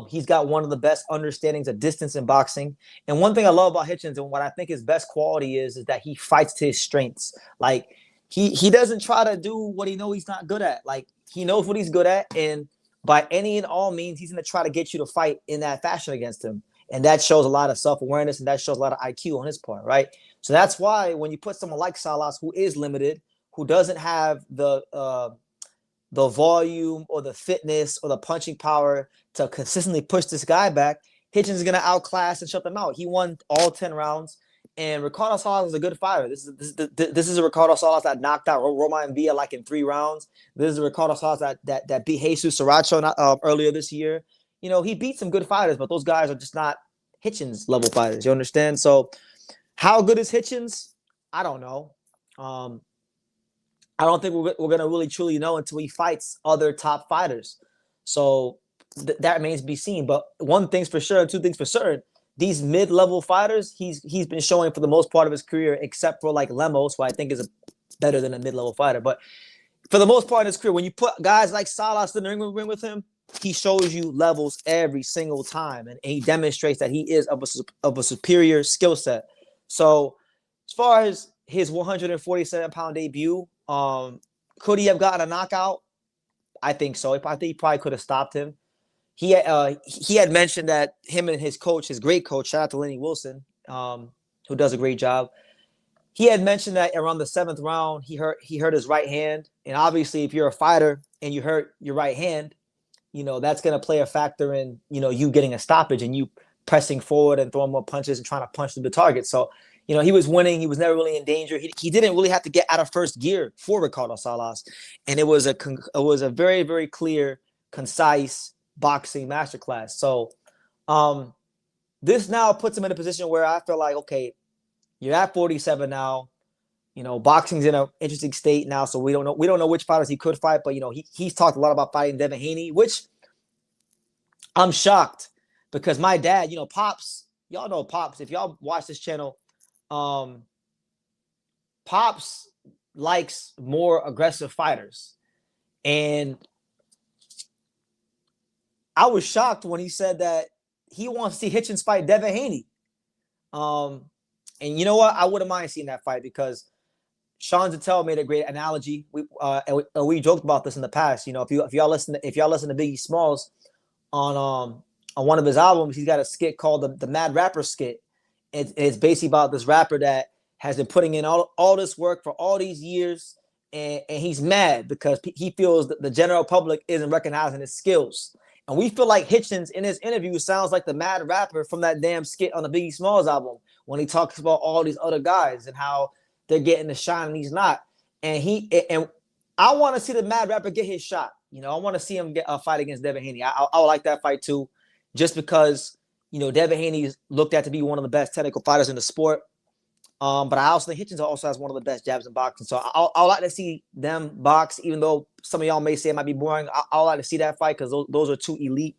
He's got one of the best understandings of distance in boxing. And one thing I love about Hitchens and what I think his best quality is that he fights to his strengths. Like he doesn't try to do what he knows he's not good at. Like he knows what he's good at, and by any and all means, he's going to try to get you to fight in that fashion against him. And that shows a lot of self-awareness, and that shows a lot of IQ on his part, right? So that's why when you put someone like Salas, who is limited, who doesn't have the volume or the fitness or the punching power to consistently push this guy back, Hitchens is going to outclass and shut them out. He won all 10 rounds, and Ricardo Salas is a good fighter. This is a Ricardo Salas that knocked out Romain Villa like in 3 rounds. This is a Ricardo Salas that beat Jesus Saracho earlier this year. He beat some good fighters, but those guys are just not Hitchens level fighters. You understand? So how good is Hitchens? I don't know. I don't think we're going to really truly know until he fights other top fighters. So that remains to be seen. But one thing's for sure, two things for certain. These mid-level fighters, he's been showing for the most part of his career, except for like Lemos, who I think is better than a mid-level fighter. But for the most part of his career, when you put guys like Salas in the ring with him, he shows you levels every single time, and he demonstrates that he is of a superior skill set. So as far as his 147-pound debut, could he have gotten a knockout? I think so. I think he probably could have stopped him. He had mentioned that him and his coach, his great coach, shout out to Lenny Wilson, who does a great job. He had mentioned that around the 7th round, he hurt his right hand. And obviously, if you're a fighter and you hurt your right hand, that's going to play a factor in, you getting a stoppage and you pressing forward and throwing more punches and trying to punch through the target. So, he was winning. He was never really in danger. He didn't really have to get out of first gear for Ricardo Salas. And it was a very, very clear, concise boxing masterclass. So this now puts him in a position where I feel like, okay, you're at 47 now. Boxing's in an interesting state now, so we don't know which fighters he could fight, but he's talked a lot about fighting Devin Haney, which I'm shocked because my dad, Pops, y'all know Pops. If y'all watch this channel, um, Pops likes more aggressive fighters, and I was shocked when he said that he wants to see Hitchens fight Devin Haney. Um, and you know what? I wouldn't mind seeing that fight because Sean Zattel made a great analogy. We joked about this in the past. If y'all listen to Biggie Smalls on one of his albums, he's got a skit called the Mad Rapper skit. It's basically about this rapper that has been putting in all this work for all these years, and he's mad because he feels that the general public isn't recognizing his skills. And we feel like Hitchens in his interview sounds like the Mad Rapper from that damn skit on the Biggie Smalls album when he talks about all these other guys and how they're getting the shine and he's not. And I want to see the Mad Rapper get his shot. I want to see him get a fight against Devin Haney. I would like that fight too, just because Devin Haney is looked at to be one of the best technical fighters in the sport. But I also think Hitchens also has one of the best jabs in boxing. So I'll like to see them box, even though some of y'all may say it might be boring. I'll like to see that fight because those are two elite,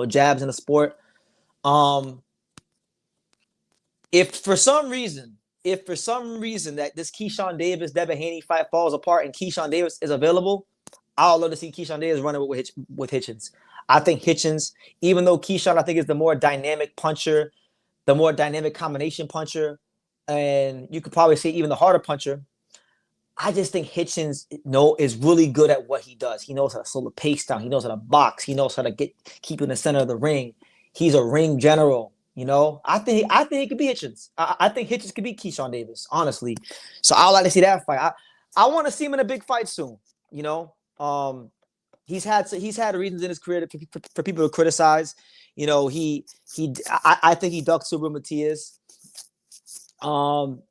jabs in the sport. If for some reason that this Keyshawn Davis Devin Haney fight falls apart and Keyshawn Davis is available, I'll love to see Keyshawn Davis running with Hitchens. I think Hitchens, even though Keyshawn I think is the more dynamic puncher, the more dynamic combination puncher, and you could probably say even the harder puncher, I just think Hitchens is really good at what he does. He knows how to slow the pace down. He knows how to box. He knows how to keep in the center of the ring. He's a ring general. I think it could be Hitchens. I think Hitchens could be Keyshawn Davis, honestly. So I'd like to see that fight. I want to see him in a big fight soon. He's had reasons in his career for people to criticize. I think he ducked Subriel Matias.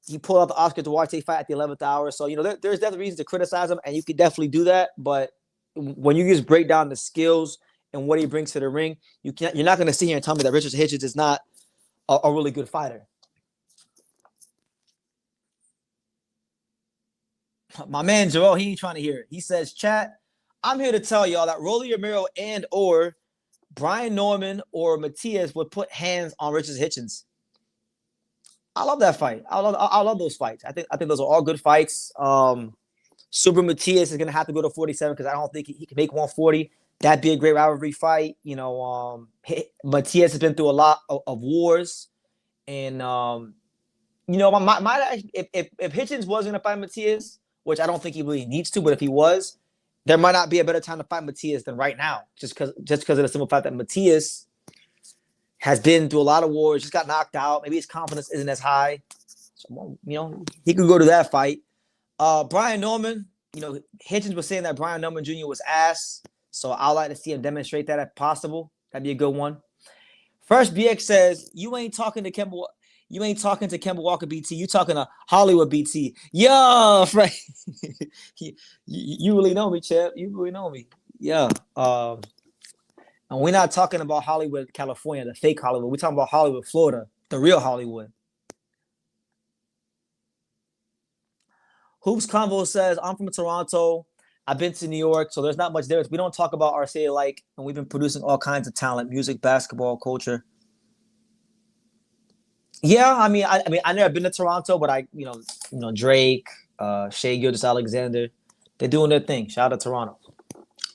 He pulled out the Oscar Duarte fight at the 11th hour. So, there's definitely reasons to criticize him, and you could definitely do that. But when you just break down the skills and what he brings to the ring, you're not going to sit here and tell me that Richard Hitchens is not a really good fighter. My man Joel, he ain't trying to hear it. He says, chat, I'm here to tell y'all that Rolly Romero and or Brian Norman or Matias would put hands on Richard Hitchens. I love that fight. I love those fights. I think those are all good fights. Subriel Matias is gonna have to go to 47 because I don't think he can make 140. That'd be a great rivalry fight. Matias has been through a lot of wars, and if Hitchens was gonna fight Matias, which I don't think he really needs to, but if he was, there might not be a better time to fight Matias than right now, just because of the simple fact that Matias has been through a lot of wars, just got knocked out. Maybe his confidence isn't as high. So, he could go to that fight. Brian Norman, Hitchens was saying that Brian Norman Jr. was ass. So I'd like to see him demonstrate that if possible. That'd be a good one. First BX says, you ain't talking to Kemba Walker BT. You talking to Hollywood BT. Yo, Frank. you really know me, champ. You really know me. Yeah. And we're not talking about Hollywood, California, the fake Hollywood. We're talking about Hollywood, Florida, the real Hollywood. Hoops Convo says, I'm from Toronto. I've been to New York, so there's not much difference. We don't talk about our city alike, and we've been producing all kinds of talent, music, basketball, culture. Yeah, I never been to Toronto, but Drake, Shea Gilgeous-Alexander, they're doing their thing. Shout out to Toronto.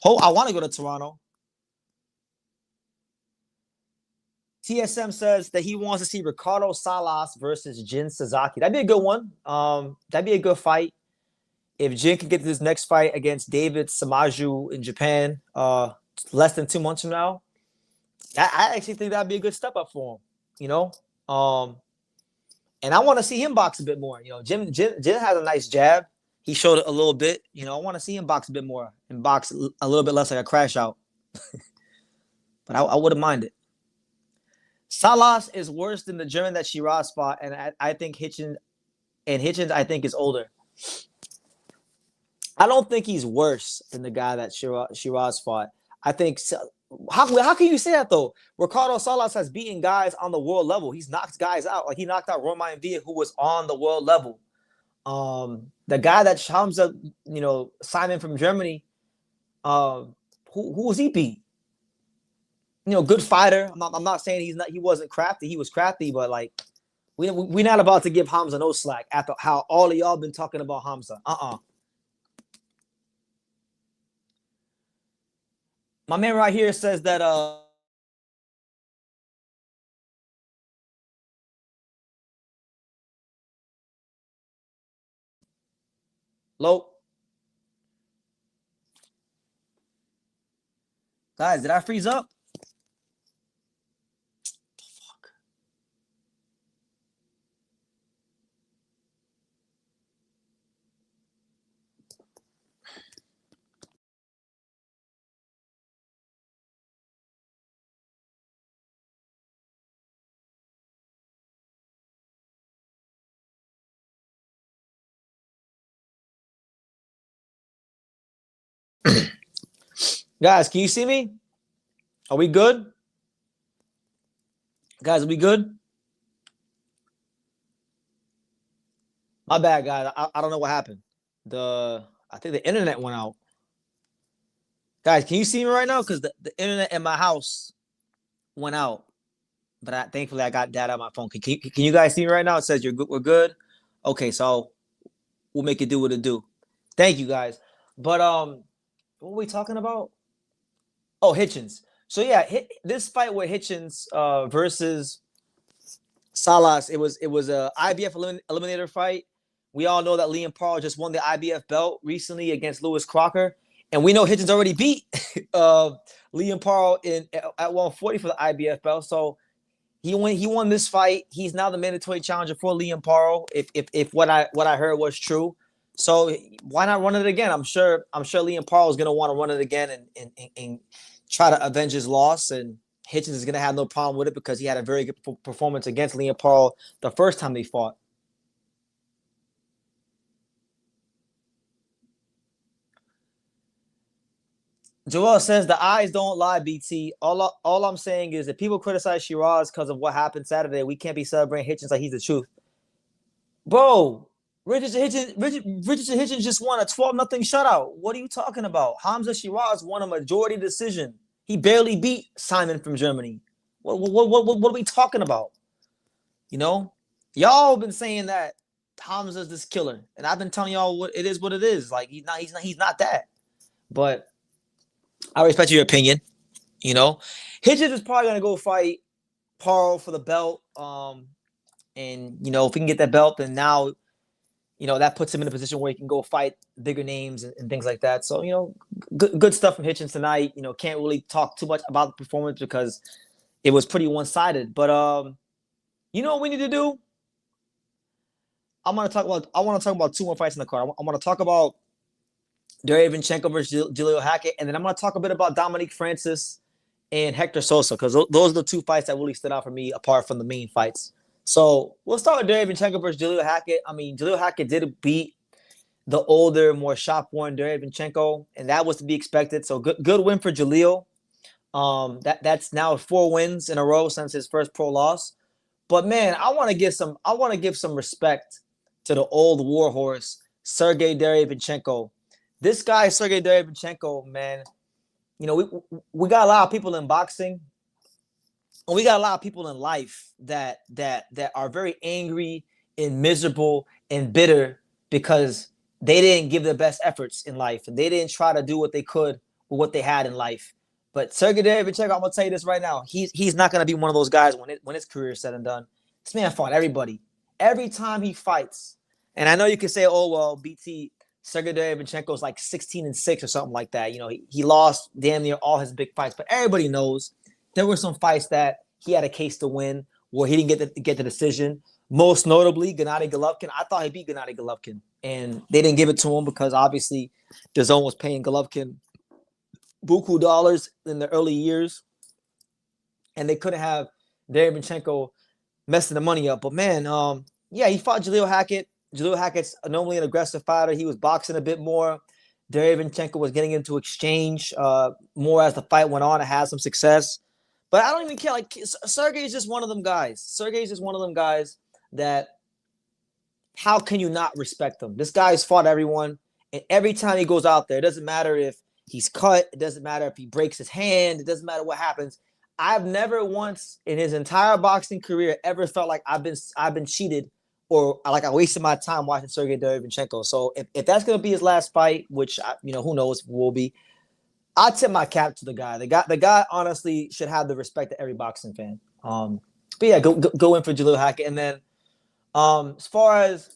I want to go to Toronto. TSM says that he wants to see Ricardo Salas versus Jin Sasaki. That'd be a good one. That'd be a good fight. If Jin can get this next fight against David Samaju in Japan, less than 2 months from now, I actually think that'd be a good step up for him. And I want to see him box a bit more. Jin has a nice jab. He showed it a little bit. I want to see him box a bit more and box a little bit less like a crash out. But I wouldn't mind it. Salas is worse than the German that Shiraz fought, and I think Hitchens I think is older. I don't think he's worse than the guy that Shiraz fought. I think how can you say that though? Ricardo Salas has beaten guys on the world level. He's knocked guys out. Like he knocked out Romain Villa, who was on the world level. The guy that Hamza, Simon from Germany, who was he beat? Good fighter. I'm not saying he wasn't crafty. He was crafty, but like we're not about to give Hamza no slack after how all of y'all been talking about Hamza. My man right here says that low guys, did I freeze up? Guys, can you see me? Are we good? Guys, are we good? My bad, guys. I don't know what happened. I think the internet went out. Guys, can you see me right now? Because the internet in my house went out. But thankfully I got data on my phone. Can you guys see me right now? It says you're good. We're good. Okay, so we'll make it do what it do. Thank you guys. But what were we talking about? Oh, Hitchens. So yeah, this fight with Hitchens versus Salas, it was a IBF eliminator fight. We all know that Liam Paul just won the IBF belt recently against Lewis Crocker, and we know Hitchens already beat Liam Paul at 140 for the IBF belt. So he won this fight. He's now the mandatory challenger for Liam Paul. If what I heard was true, so why not run it again? I'm sure Liam Paul is gonna want to run it again and try to avenge his loss. And Hitchens is gonna have no problem with it because he had a very good performance against Liam Paul the first time they fought. Joel says the eyes don't lie, BT. All I'm saying is if people criticize Shiraz because of what happened Saturday, we can't be celebrating Hitchens like he's the truth. Bro, Richardson Hitchens just won a 12-0 shutout. What are you talking about? Hamza Shiraz won a majority decision. He barely beat Simon from Germany. What are we talking about? You know, y'all been saying that Hamza's this killer, and I've been telling y'all what it is. What it is. Like he's not that. But I respect your opinion. You know, Hitchens is probably gonna go fight Paul for the belt. And if he can get that belt, then now that puts him in a position where he can go fight bigger names and things like that. So good stuff from Hitchens tonight. Can't really talk too much about the performance because it was pretty one-sided. But what we need to do? I want to talk about two more fights in the card. I want to talk about Derevyanchenko versus Jaleel Hackett, and then I'm going to talk a bit about Dominique Francis and Hector Sosa because those are the two fights that really stood out for me apart from the main fights. So we'll start with Derevyanchenko versus Jaleel Hackett. I mean, Jaleel Hackett did beat the older, more shop-worn Derevyanchenko, and that was to be expected. So good win for Jaleel. That's now 4 wins in a row since his first pro loss. But man, I want to give some respect to the old warhorse, Sergey Derevyanchenko. This guy, Sergey Derevyanchenko, man, we got a lot of people in boxing, and we got a lot of people in life that are very angry and miserable and bitter because they didn't give their best efforts in life and they didn't try to do what they could with what they had in life. But Sergey Derevyanchenko, I'm gonna tell you this right now, he's not gonna be one of those guys when his career is said and done. This man fought everybody. Every time he fights, and I know you can say, oh well, BT Sergey Derevyanchenko is like 16-6 or something like that. He lost damn near all his big fights, but everybody knows there were some fights that he had a case to win where he didn't get the decision. Most notably, Gennady Golovkin. I thought he beat Gennady Golovkin, and they didn't give it to him because obviously DAZN was paying Golovkin buku dollars in the early years, and they couldn't have Derevyanchenko messing the money up. But man, he fought Jaleel Hackett. Jaleel Hackett's normally an aggressive fighter. He was boxing a bit more. Derevyanchenko was getting into exchange more as the fight went on and had some success. But I don't even care. Like Sergey is just one of them guys. Sergey is just one of them guys that how can you not respect him? This guy's fought everyone, and every time he goes out there, it doesn't matter if he's cut, it doesn't matter if he breaks his hand, it doesn't matter what happens. I've never once in his entire boxing career ever felt like I've been cheated or like I wasted my time watching Sergey Derevyanchenko. So if that's gonna be his last fight, which who knows will be, I tip my cap to the guy. The guy honestly should have the respect of every boxing fan. But yeah, go in for Jalil Hackett, and then as far as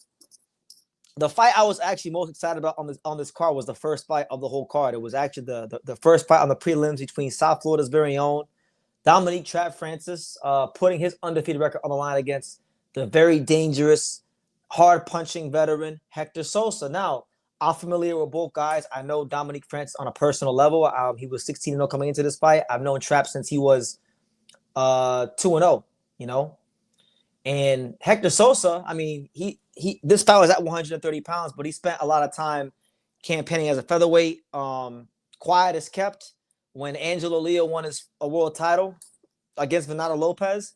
the fight I was actually most excited about on this card was the first fight of the whole card. It was actually the first fight on the prelims between South Florida's very own Dominique Trap Francis, putting his undefeated record on the line against the very dangerous, hard-punching veteran Hector Sosa. Now, I'm familiar with both guys. I know Dominique Francis on a personal level. He was 16-0 coming into this fight. I've known Trap since he was 2-0, you know. And Hector Sosa, I mean, this fight was at 130 pounds, but he spent a lot of time campaigning as a featherweight. Quiet as kept. When Angelo Leo won a world title against Fernando Lopez,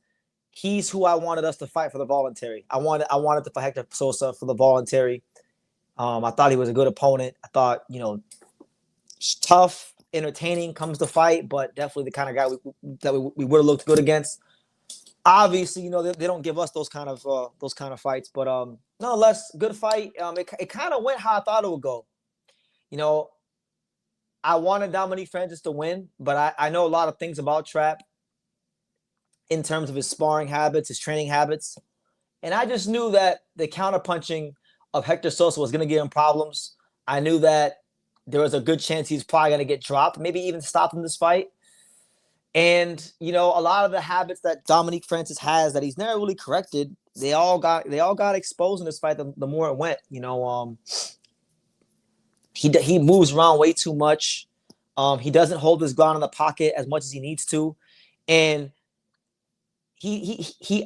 he's who I wanted us to fight for the voluntary. I wanted to fight Hector Sosa for the voluntary. I thought he was a good opponent. I thought, tough, entertaining, comes to fight, but definitely the kind of guy that we would have looked good against. Obviously, they don't give us those kind of fights, but nonetheless, good fight. It kind of went how I thought it would go. I wanted Dominique Francis to win, but I know a lot of things about Trap in terms of his sparring habits, his training habits, and I just knew that the counterpunching of Hector Sosa was going to give him problems. I knew that there was a good chance he's probably going to get dropped, maybe even stopped in this fight. And a lot of the habits that Dominique Francis has that he's never really corrected, they all got exposed in this fight. The more it went, he moves around way too much. He doesn't hold his ground in the pocket as much as he needs to, and he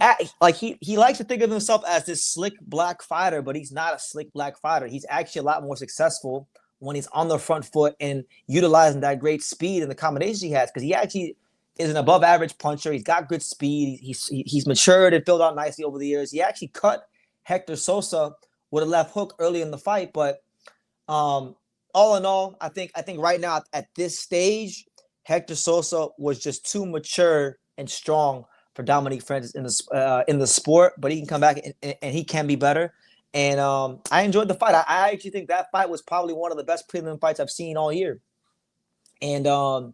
likes to think of himself as this slick black fighter, but he's not a slick black fighter. He's actually a lot more successful when he's on the front foot and utilizing that great speed and the combinations he has, because he actually is an above average puncher. He's got good speed. He's matured and filled out nicely over the years. He actually cut Hector Sosa with a left hook early in the fight, but all in all, I think right now at this stage, Hector Sosa was just too mature and strong for Dominique Francis in the sport. But he can come back and he can be better. And I enjoyed the fight. I actually think that fight was probably one of the best prelim fights I've seen all year. And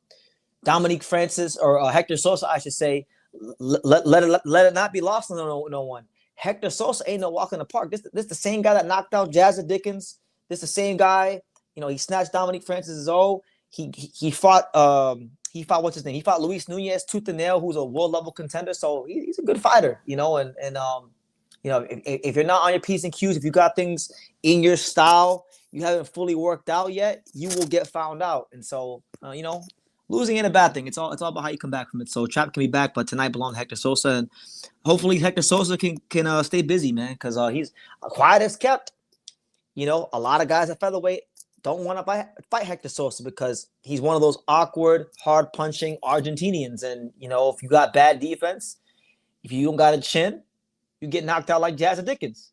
Dominique Francis, or Hector Sosa, I should say, let it not be lost on no one. Hector Sosa ain't no walk in the park. This the same guy that knocked out Jazza Dickens. This the same guy. He snatched Dominique Francis's O. He fought what's his name? He fought Luis Nunez tooth and nail, who's a world level contender. So he's a good fighter, if you're not on your P's and Q's, if you got things in your style you haven't fully worked out yet, you will get found out. And so, losing ain't a bad thing. It's all about how you come back from it. So Trap can be back, but tonight belongs to Hector Sosa, and hopefully Hector Sosa can stay busy, man, because he's quiet as kept. A lot of guys at featherweight don't want to fight Hector Sosa because he's one of those awkward, hard-punching Argentinians. And, if you got bad defense, if you don't got a chin, you get knocked out like Jazza Dickens.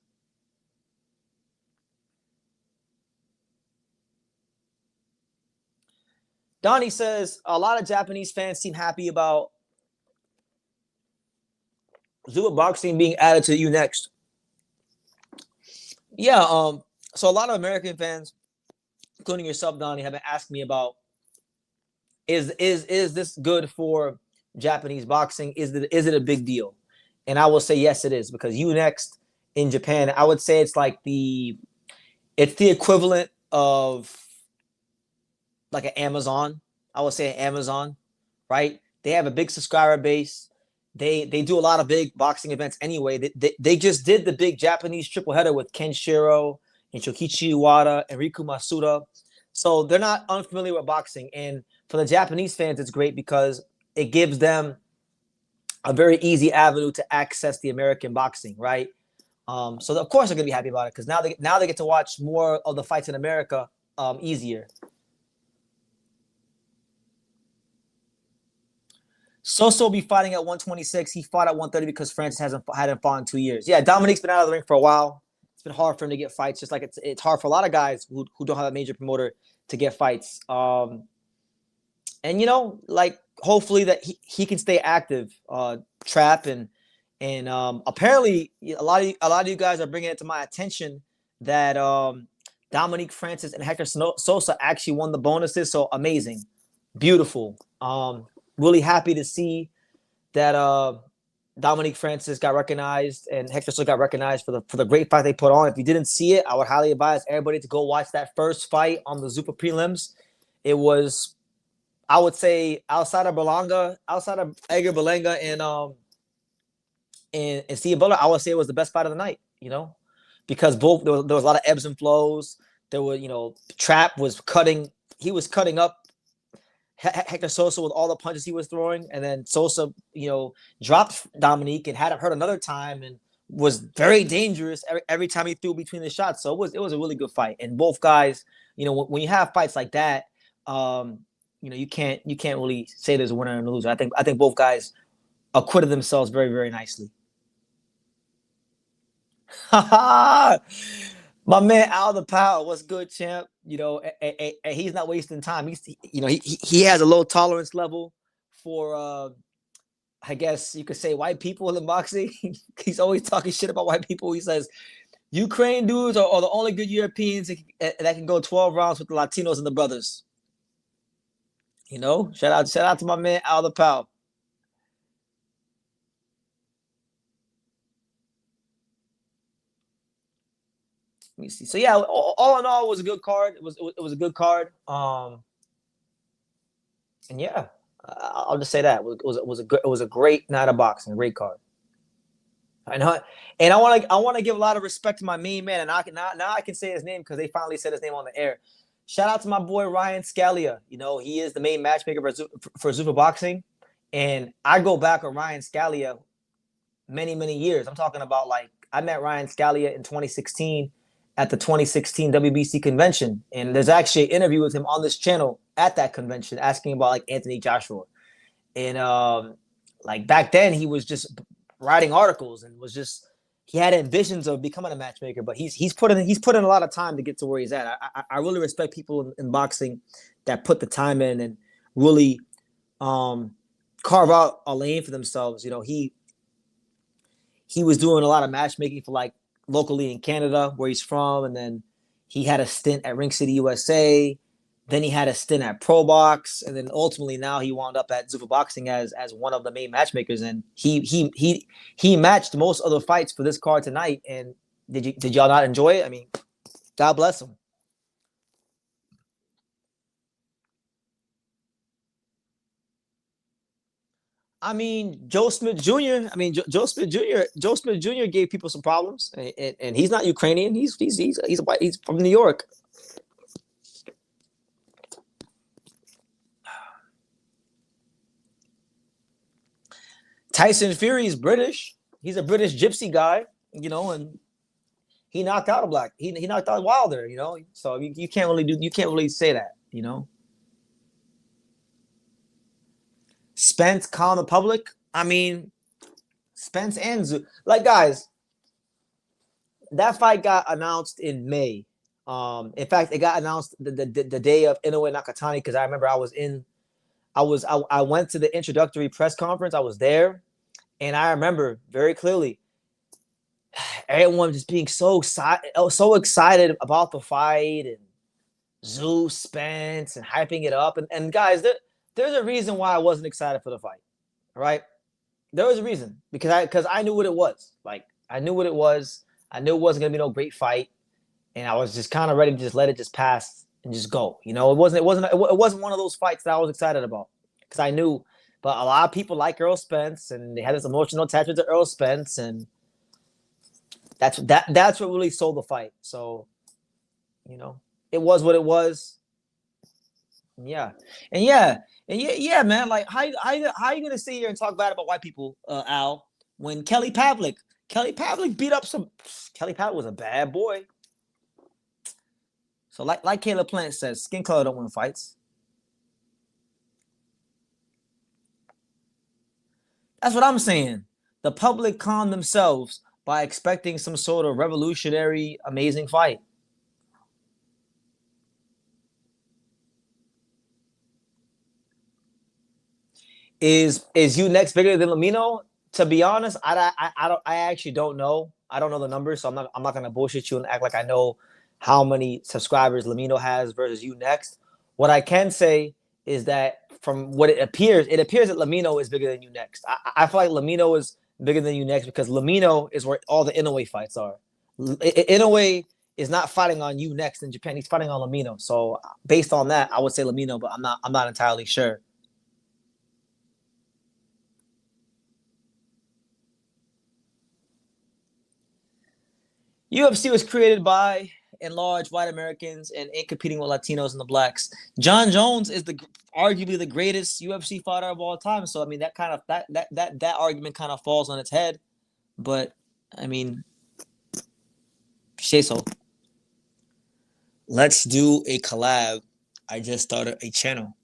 Donnie says, a lot of Japanese fans seem happy about Zuffa boxing being added to you next. Yeah, so a lot of American fans, including yourself, Donnie, have been asking me about is this good for Japanese boxing? Is it a big deal? And I will say yes, it is, because you next in Japan, I would say it's the equivalent of like an Amazon. I would say an Amazon, right? They have a big subscriber base. They do a lot of big boxing events anyway. They just did the big Japanese triple header with Kenshiro and Shokichi Iwata and Riku Masuda. So they're not unfamiliar with boxing. And for the Japanese fans, it's great because it gives them a very easy avenue to access the American boxing, right? So of course they're gonna be happy about it because now they get to watch more of the fights in America easier. Sosa will be fighting at 126. He fought at 130 because Francis hadn't fought in 2 years. Yeah, Dominique's been out of the ring for a while. It's been hard for him to get fights, just like it's hard for a lot of guys who don't have a major promoter to get fights. And like hopefully that he can stay active, Trap, and apparently a lot of you guys are bringing it to my attention that Dominique Francis and Hector Sosa actually won the bonuses. So amazing, beautiful. Really happy to see that Dominique Francis got recognized and Hector Sosa got recognized for the great fight they put on. If you didn't see it, I would highly advise everybody to go watch that first fight on the Zuffa prelims. It was, I would say, outside of Berlanga, outside of Edgar Berlanga and Steve Butler, I would say it was the best fight of the night. Because both there was a lot of ebbs and flows. There were, Trap was cutting. He was cutting up Hector Sosa with all the punches he was throwing, and then Sosa, dropped Dominique and had him hurt another time, and was very dangerous every time he threw between the shots. So it was a really good fight, and both guys, when you have fights like that, you can't really say there's a winner and a loser. I think both guys acquitted themselves very, very nicely. My man Al the Power, what's good, champ? And he's not wasting time. He has a low tolerance level for I guess you could say white people in boxing. He's always talking shit about white people. He says Ukraine dudes are the only good Europeans that can go 12 rounds with the Latinos and the brothers. Shout out to my man Al the Power. Let me see. So yeah, all in all, it was a good card. It was a good card. And yeah, I'll just say that it was a great night of boxing, a great card. I know, and I want to give a lot of respect to my main man, and now I can say his name because they finally said his name on the air. Shout out to my boy Ryan Scalia. He is the main matchmaker for Zuffa Boxing, and I go back with Ryan Scalia many years. I'm talking about, like, I met Ryan Scalia in 2016. At the 2016 WBC convention. And there's actually an interview with him on this channel at that convention asking about, like, Anthony Joshua. And like back then he was just writing articles and he had ambitions of becoming a matchmaker, but he's put in a lot of time to get to where he's at. I really respect people in boxing that put the time in and really carve out a lane for themselves. He was doing a lot of matchmaking for, like, locally in Canada, where he's from, and then he had a stint at Ring City, USA. Then he had a stint at Pro Box, and then ultimately now he wound up at Zuffa Boxing as one of the main matchmakers. And he matched most of the fights for this card tonight. And did y'all not enjoy it? I mean, God bless him. I mean, Joe Smith Jr. Joe Smith Jr. Joe Smith Jr. gave people some problems, and he's not Ukrainian. He's white. He's from New York. Tyson Fury is British. He's a British gypsy guy, and he knocked out a black. He knocked out Wilder, So you can't really say that, Spence calm the public. I mean, Spence and like, guys, that fight got announced in May. In fact, it got announced the day of Inoue Nakatani, because I remember I went to the introductory press conference. I was there, and I remember very clearly everyone just being so excited about the fight, and Zeus, Spence, and hyping it up. And guys, there's a reason why I wasn't excited for the fight. All right, there was a reason, because I knew what it was. Like, I knew what it was. I knew it wasn't gonna be no great fight, and I was just kind of ready to just let it just pass and just go. It wasn't one of those fights that I was excited about, because I knew. But a lot of people like Errol Spence, and they had this emotional attachment to Errol Spence, and that's what really sold the fight. So, it was what it was. Yeah, man. Like, how you gonna sit here and talk bad about white people, Al? When Kelly Pavlik beat up some. Kelly Pavlik was a bad boy. So, like Caleb Plant says, skin color don't win fights. That's what I'm saying. The public calm themselves by expecting some sort of revolutionary, amazing fight. Is you next bigger than Lamino? To be honest, I actually don't know. I don't know the numbers, so I'm not gonna bullshit you and act like I know how many subscribers Lamino has versus you next. What I can say is that from what it appears that Lamino is bigger than you next. I feel like Lamino is bigger than you next because Lamino is where all the Inoue fights are. Inoue is not fighting on you next in Japan. He's fighting on Lamino. So based on that, I would say Lamino, but I'm not entirely sure. UFC was created by and large white Americans and ain't competing with Latinos and the blacks. John Jones is arguably the greatest UFC fighter of all time. So I mean that argument kind of falls on its head. But I mean, say so. Let's do a collab. I just started a channel.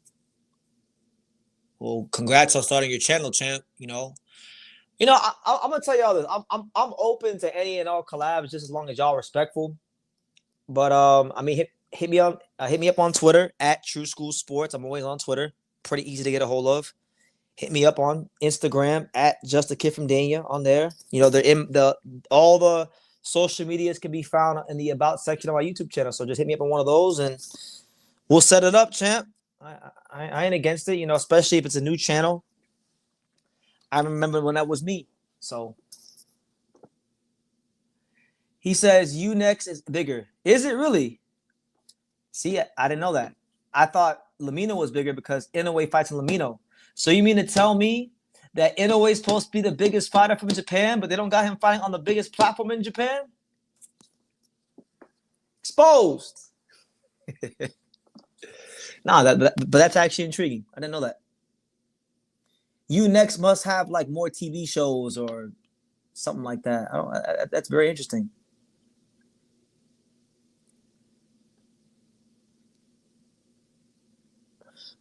Well, congrats on starting your channel, champ. I'm gonna tell y'all this. I'm open to any and all collabs just as long as y'all respectful. But I mean, hit me up on Twitter at True School Sports. I'm always on Twitter. Pretty easy to get a hold of. Hit me up on Instagram at Just a Kid from Dania on there. They're in all the social medias can be found in the about section of my YouTube channel. So just hit me up on one of those and we'll set it up, champ. I ain't against it, especially if it's a new channel. I remember when that was me. So he says Unex is bigger. Is it really? See, I didn't know that. I thought Lamino was bigger because Inoue fights in Lamino. So you mean to tell me that Inoue is supposed to be the biggest fighter from Japan, but they don't got him fighting on the biggest platform in Japan? Exposed. But that's actually intriguing. I didn't know that. You next must have like more TV shows or something like that. That's very interesting.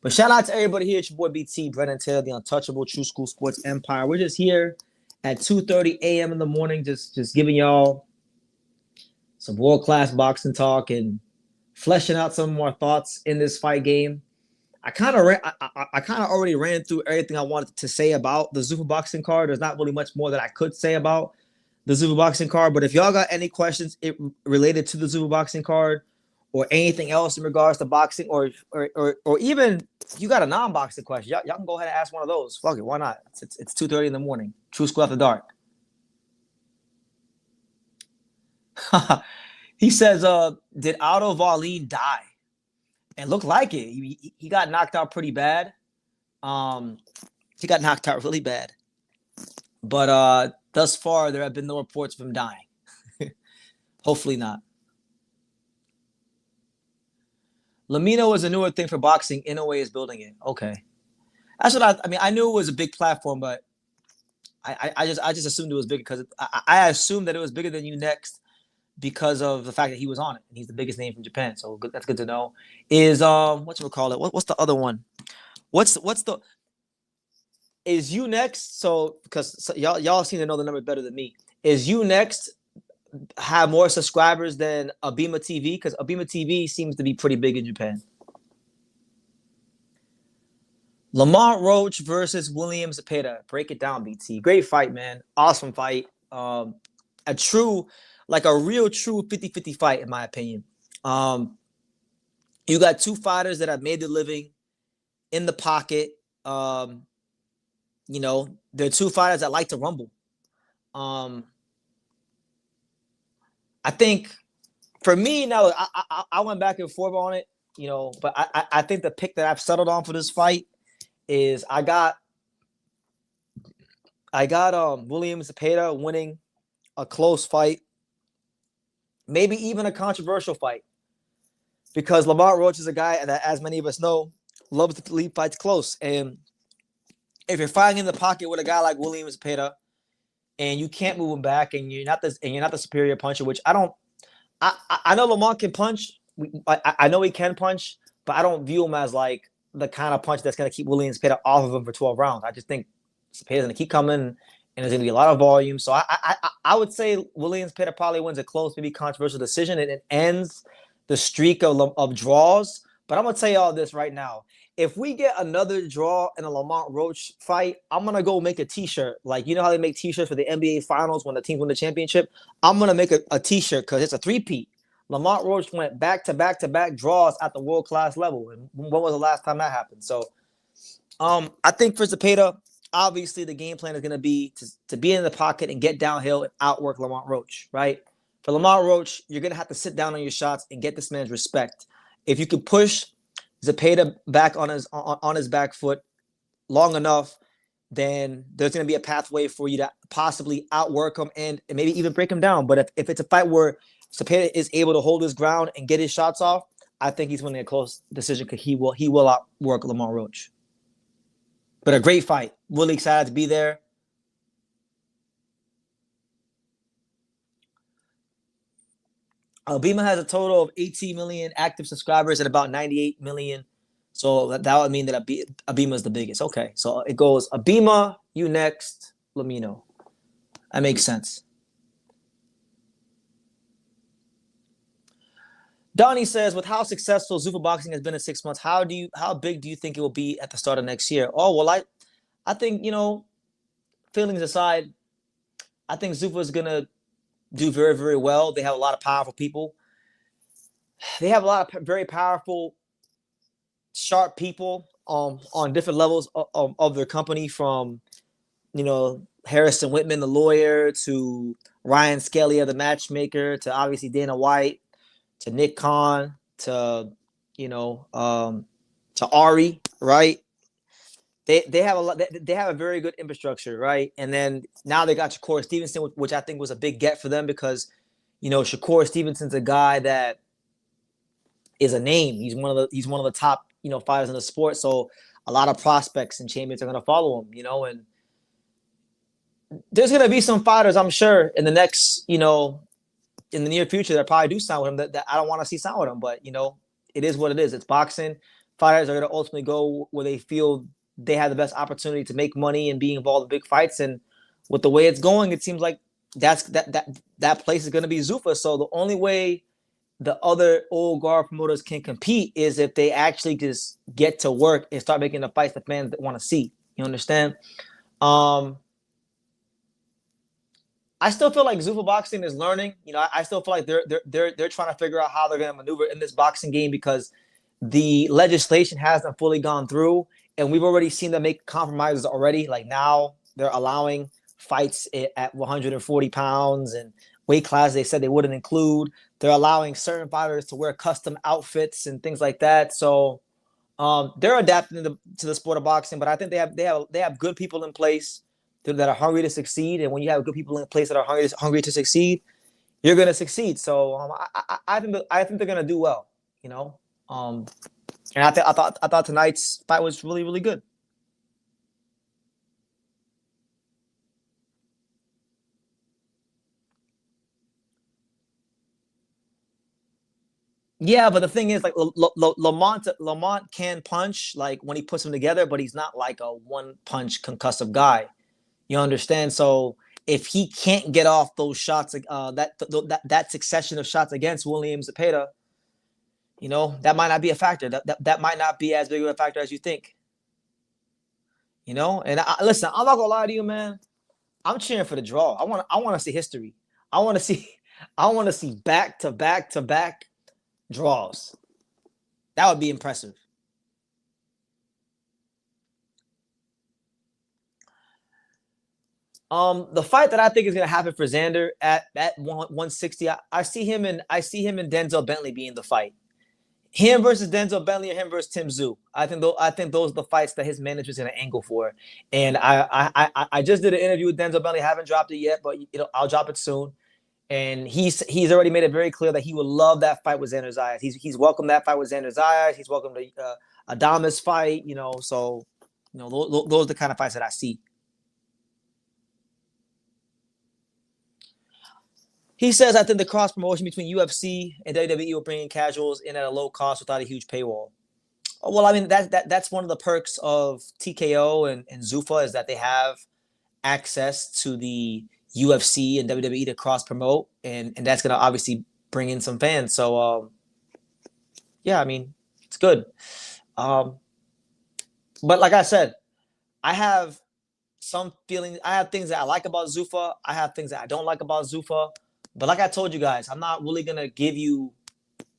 But shout out to everybody here. It's your boy BT, Brennan Taylor, the untouchable True School Sports Empire. We're just here at 2:30 a.m. in the morning, just giving y'all some world-class boxing talk and fleshing out some more thoughts in this fight game. I kind of already ran through everything I wanted to say about the Zuffa boxing card. There's not really much more that I could say about the Zuffa boxing card. But if y'all got any questions related to the Zuffa boxing card or anything else in regards to boxing, or even you got a non-boxing question, y'all can go ahead and ask one of those. Fuck it, why not? It's 2:30 in the morning. True School After Dark. He says, did Otto Wallin die? And looked like it. He got knocked out pretty bad. He got knocked out really bad. But thus far, there have been no reports of him dying. Hopefully not. Lamino is a newer thing for boxing. Inoue is building it. Okay. That's what I mean. I knew it was a big platform, but I just assumed it was big because I assumed that it was bigger than you next because of the fact that he was on it and he's the biggest name from Japan. So that's good to know. Is what's the other one? Is you next? So because y'all seem to know the number better than me. Is you next have more subscribers than Abima TV? Because Abima TV seems to be pretty big in Japan. Lamont Roach versus William Zepeda. Break it down, BT. Great fight, man. Awesome fight. A real true 50-50 fight, in my opinion. You got two fighters that have made their living in the pocket. They're two fighters that like to rumble. I think for me now, I went back and forth on it, but I think the pick that I've settled on for this fight is I got William Zepeda winning a close fight, maybe even a controversial fight, because Lamont Roach is a guy that, as many of us know, loves to leave fights close. And if you're fighting in the pocket with a guy like William Zepeda, and you can't move him back, and you're not the superior puncher, which I know Lamont can punch. I know he can punch, but I don't view him as like the kind of punch that's going to keep William Zepeda off of him for 12 rounds. I just think Zepeda's going to keep coming, and there's going to be a lot of volume. So I would say Williams Pitta probably wins a close, maybe controversial decision, and it ends the streak of draws. But I'm gonna tell you all this right now. If we get another draw in a Lamont Roach fight, I'm gonna go make a T-shirt. Like, you know how they make T-shirts for the NBA Finals when the teams win the championship? I'm gonna make a T-shirt because it's a three-peat. Lamont Roach went back to back to back draws at the world class level. And when was the last time that happened? So, I think for Zepeda, obviously the game plan is going to be to be in the pocket and get downhill and outwork Lamont Roach, right? For Lamont Roach, you're going to have to sit down on your shots and get this man's respect. If you can push Zepeda back on his back foot long enough, then there's going to be a pathway for you to possibly outwork him and maybe even break him down. But if it's a fight where Zepeda is able to hold his ground and get his shots off, I think he's winning a close decision because he will outwork Lamont Roach. But a great fight. Really excited to be there. Bima has a total of 18 million active subscribers and about 98 million. So that would mean that Abima is the biggest. Okay, so it goes Abima, you next, Lamino. That makes sense. Donnie says, with how successful Zuffa boxing has been in 6 months, how big do you think it will be at the start of next year? Oh, well, I think, feelings aside, I think Zuffa is gonna do very, very well. They have a lot of powerful people. They have a lot of very powerful, sharp people on different levels of their company, from Harrison Whitman, the lawyer, to Ryan Scalia, the matchmaker, to obviously Dana White, to Nick Khan, to to Ari, right? They have a lot. They have a very good infrastructure, right? And then now they got Shakur Stevenson, which I think was a big get for them because Shakur Stevenson's a guy that is a name. He's one of the top fighters in the sport. So a lot of prospects and champions are going to follow him. And there's going to be some fighters, I'm sure, in the next in the near future that probably do sign with him that I don't want to see sign with him. But it is what it is. It's boxing. Fighters are going to ultimately go where they feel they have the best opportunity to make money and be involved in big fights. And with the way it's going, it seems like that place is going to be Zuffa. So the only way the other old guard promoters can compete is if they actually just get to work and start making the fights the fans want to see. You understand? I still feel like Zuffa boxing is learning. I still feel like they're trying to figure out how they're going to maneuver in this boxing game because the legislation hasn't fully gone through, and we've already seen them make compromises already. Like now they're allowing fights at 140 pounds and weight class they said they wouldn't include. They're allowing certain fighters to wear custom outfits and things like that. So they're adapting to the sport of boxing, but I think they have good people in place that are hungry to succeed. And when you have good people in place that are hungry to succeed, you're going to succeed. So I think they're going to do well. And I thought tonight's fight was really, really good. Yeah, but the thing is, like Lamont can punch like when he puts them together, but he's not like a one punch concussive guy. You understand? So if he can't get off those shots, that succession of shots against Williams Zepeda, that might not be a factor. That might not be as big of a factor as you think. And listen, I'm not gonna lie to you, man. I'm cheering for the draw. I want to see history. I want to see back to back to back draws. That would be impressive. The fight that I think is going to happen for Xander at 160, I see him and Denzel Bentley being the fight. Him versus Denzel Bentley or him versus Tim Tszyu. I think those are the fights that his manager's going to angle for. And I just did an interview with Denzel Bentley. I haven't dropped it yet, but I'll drop it soon. And he's already made it very clear that he would love that fight with Xander Zayas. He's welcomed that fight with Xander Zayas. He's welcomed the Adames fight. So those are the kind of fights that I see. He says, I think the cross promotion between UFC and WWE will bring in casuals in at a low cost without a huge paywall. Well, I mean, that's one of the perks of TKO and Zuffa is that they have access to the UFC and WWE to cross promote, and that's gonna obviously bring in some fans. So yeah, I mean, it's good. Um, but like I said, I have some feelings. I have things that I like about Zuffa. I have things that I don't like about Zuffa. But like I told you guys, I'm not really gonna give you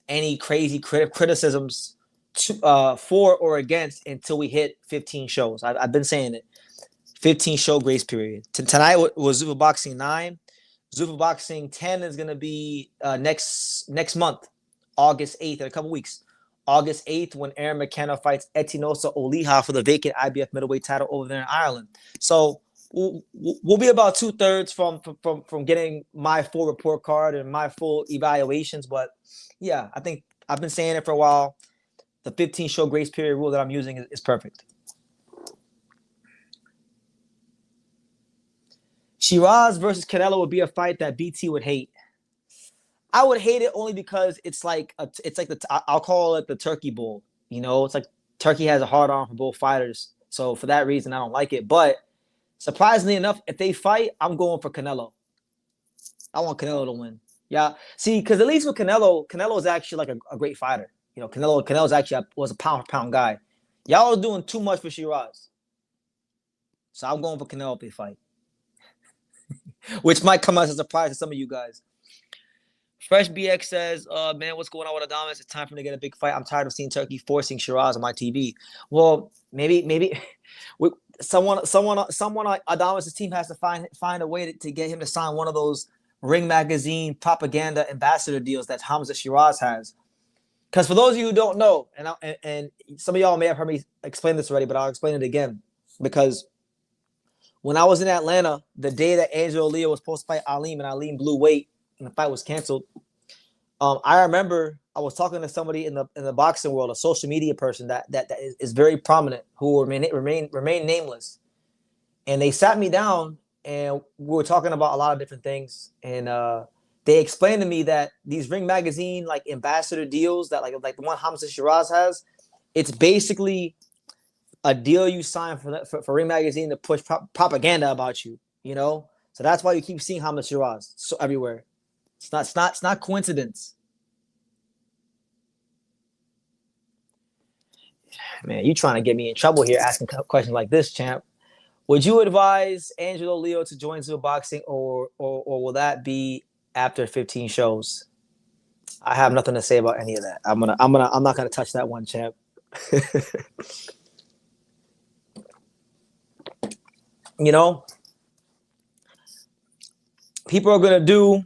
any crazy criticisms for or against until we hit 15 shows. I've been saying it. 15 show grace period. Tonight was Zuffa Boxing 9. Zuffa Boxing 10 is gonna be next month, August 8th, in a couple weeks. August 8th, when Aaron McKenna fights Etinosa Oliha for the vacant IBF middleweight title over there in Ireland. So we'll be about 2/3 from getting my full report card and my full evaluations. But yeah, I think I've been saying it for a while. The 15 show grace period rule that I'm using is perfect. Shiraz versus Canelo would be a fight that BT would hate. I would hate it only because it's like I'll call it the Turkey Bowl. You know, it's like Turkey has a hard on for both fighters. So for that reason, I don't like it. But surprisingly enough, if they fight, I'm going for Canelo. I want Canelo to win. Yeah, see, because at least with Canelo is actually like a great fighter. You know, Canelo's actually was a pound for pound guy. Y'all are doing too much for Shiraz, so I'm going for Canelo if they fight, which might come as a surprise to some of you guys. Fresh BX says, man, what's going on with Adamas? It's time for him to get a big fight. I'm tired of seeing Turkey forcing Shiraz on my TV. Well, maybe someone on Adamas' team has to find a way to get him to sign one of those Ring Magazine propaganda ambassador deals that Hamza Shiraz has. Because for those of you who don't know, and some of y'all may have heard me explain this already, but I'll explain it again. Because when I was in Atlanta, the day that Angelo Leo was supposed to fight Aleem, and Aleem blew weight, and the fight was canceled. I remember I was talking to somebody in the boxing world, a social media person that is very prominent, who will remain nameless, and they sat me down and we were talking about a lot of different things, and they explained to me that these Ring Magazine like ambassador deals that like the one Hamza Shiraz has, it's basically a deal you sign for Ring Magazine to push propaganda about you, you know. So that's why you keep seeing Hamza Shiraz so everywhere. It's not coincidence. Man, you trying to get me in trouble here asking questions like this, champ. Would you advise Angelo Leo to join Zuffa Boxing, or will that be after 15 shows? I have nothing to say about any of that. I'm not gonna touch that one, champ. You know, people are gonna do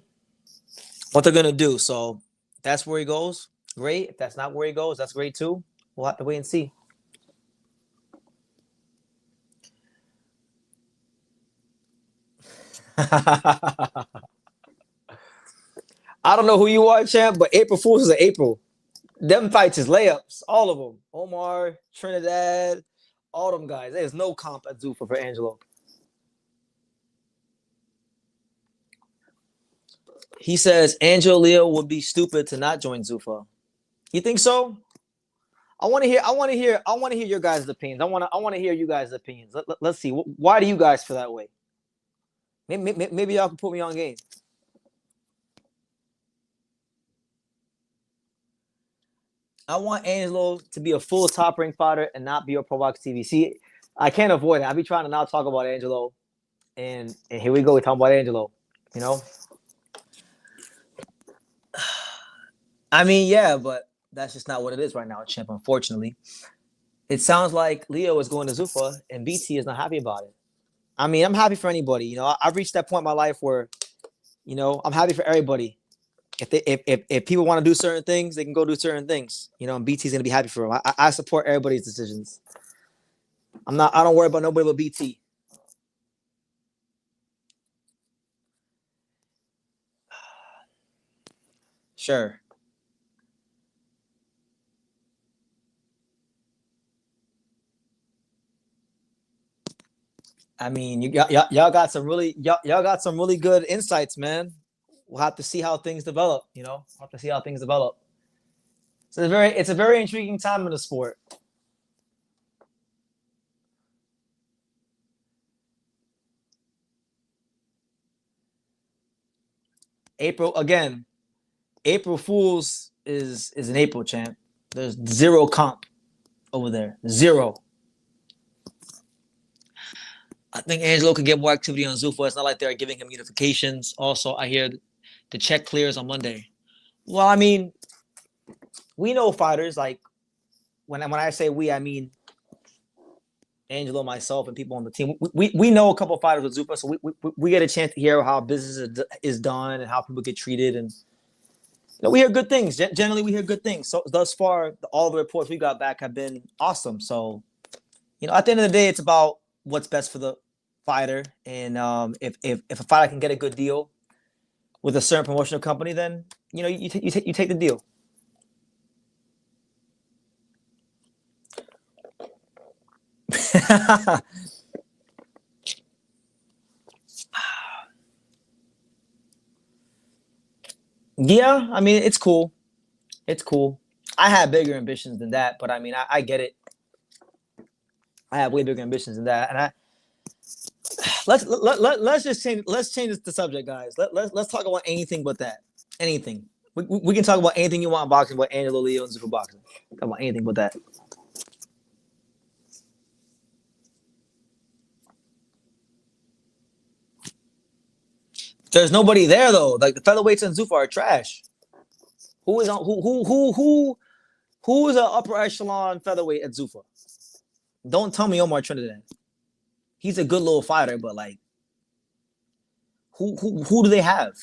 what they're gonna do. So if that's where he goes, great. If that's not where he goes, that's great too. We'll have to wait and see. I don't know who you are, champ, but April Fools is April. Them fights is layups, all of them. Omar, Trinidad, all them guys. There's no comp at Zuffa for Angelo. He says Angelo Leo would be stupid to not join Zuffa. You think so? I want to hear your guys' opinions. I want to hear you guys' opinions. Let's see. Why do you guys feel that way? Maybe y'all can put me on game. I want Angelo to be a full top rank fighter and not be a Pro Box TV. See, I can't avoid it. I be trying to not talk about Angelo, and here we go. We talking about Angelo. You know, I mean, yeah, but that's just not what it is right now, champ. Unfortunately, it sounds like Leo is going to Zuffa, and BT is not happy about it. I mean, I'm happy for anybody. You know, I've reached that point in my life where, you know, I'm happy for everybody. If people want to do certain things, they can go do certain things. You know, and BT's gonna be happy for them. I support everybody's decisions. I don't worry about nobody but BT. Sure. I mean, y'all got some y'all got some really good insights, man. We'll have to see how things develop. You know, we'll have to see how things develop. So it's a very intriguing time in the sport. April again. April Fools is an April, champ. There's zero comp over there. Zero. I think Angelo could get more activity on Zuffa. It's not like they're giving him unifications. Also, I hear the check clears on Monday. Well, I mean, we know fighters. Like when I say we, I mean Angelo, myself, and people on the team. We know a couple of fighters with Zuffa, so we get a chance to hear how business is done and how people get treated, and we hear good things. Generally, we hear good things. So thus far, all the reports we got back have been awesome. So, at the end of the day, it's about what's best for the fighter, and if a fighter can get a good deal with a certain promotional company, then you take the deal. Yeah, I mean it's cool. It's cool. I had bigger ambitions than that, but I mean I get it. I have way bigger ambitions than that, and let's just change the subject, guys. Let's talk about anything but that. Anything. We can talk about anything you want in boxing, but Angelo, Leo, and Zuffa boxing. Talk about anything but that. There's nobody there though. Like the featherweights and Zuffa are trash. Who is on who is an upper echelon featherweight at Zuffa? Don't tell me Omar Trinidad. He's a good little fighter, but like, who do they have?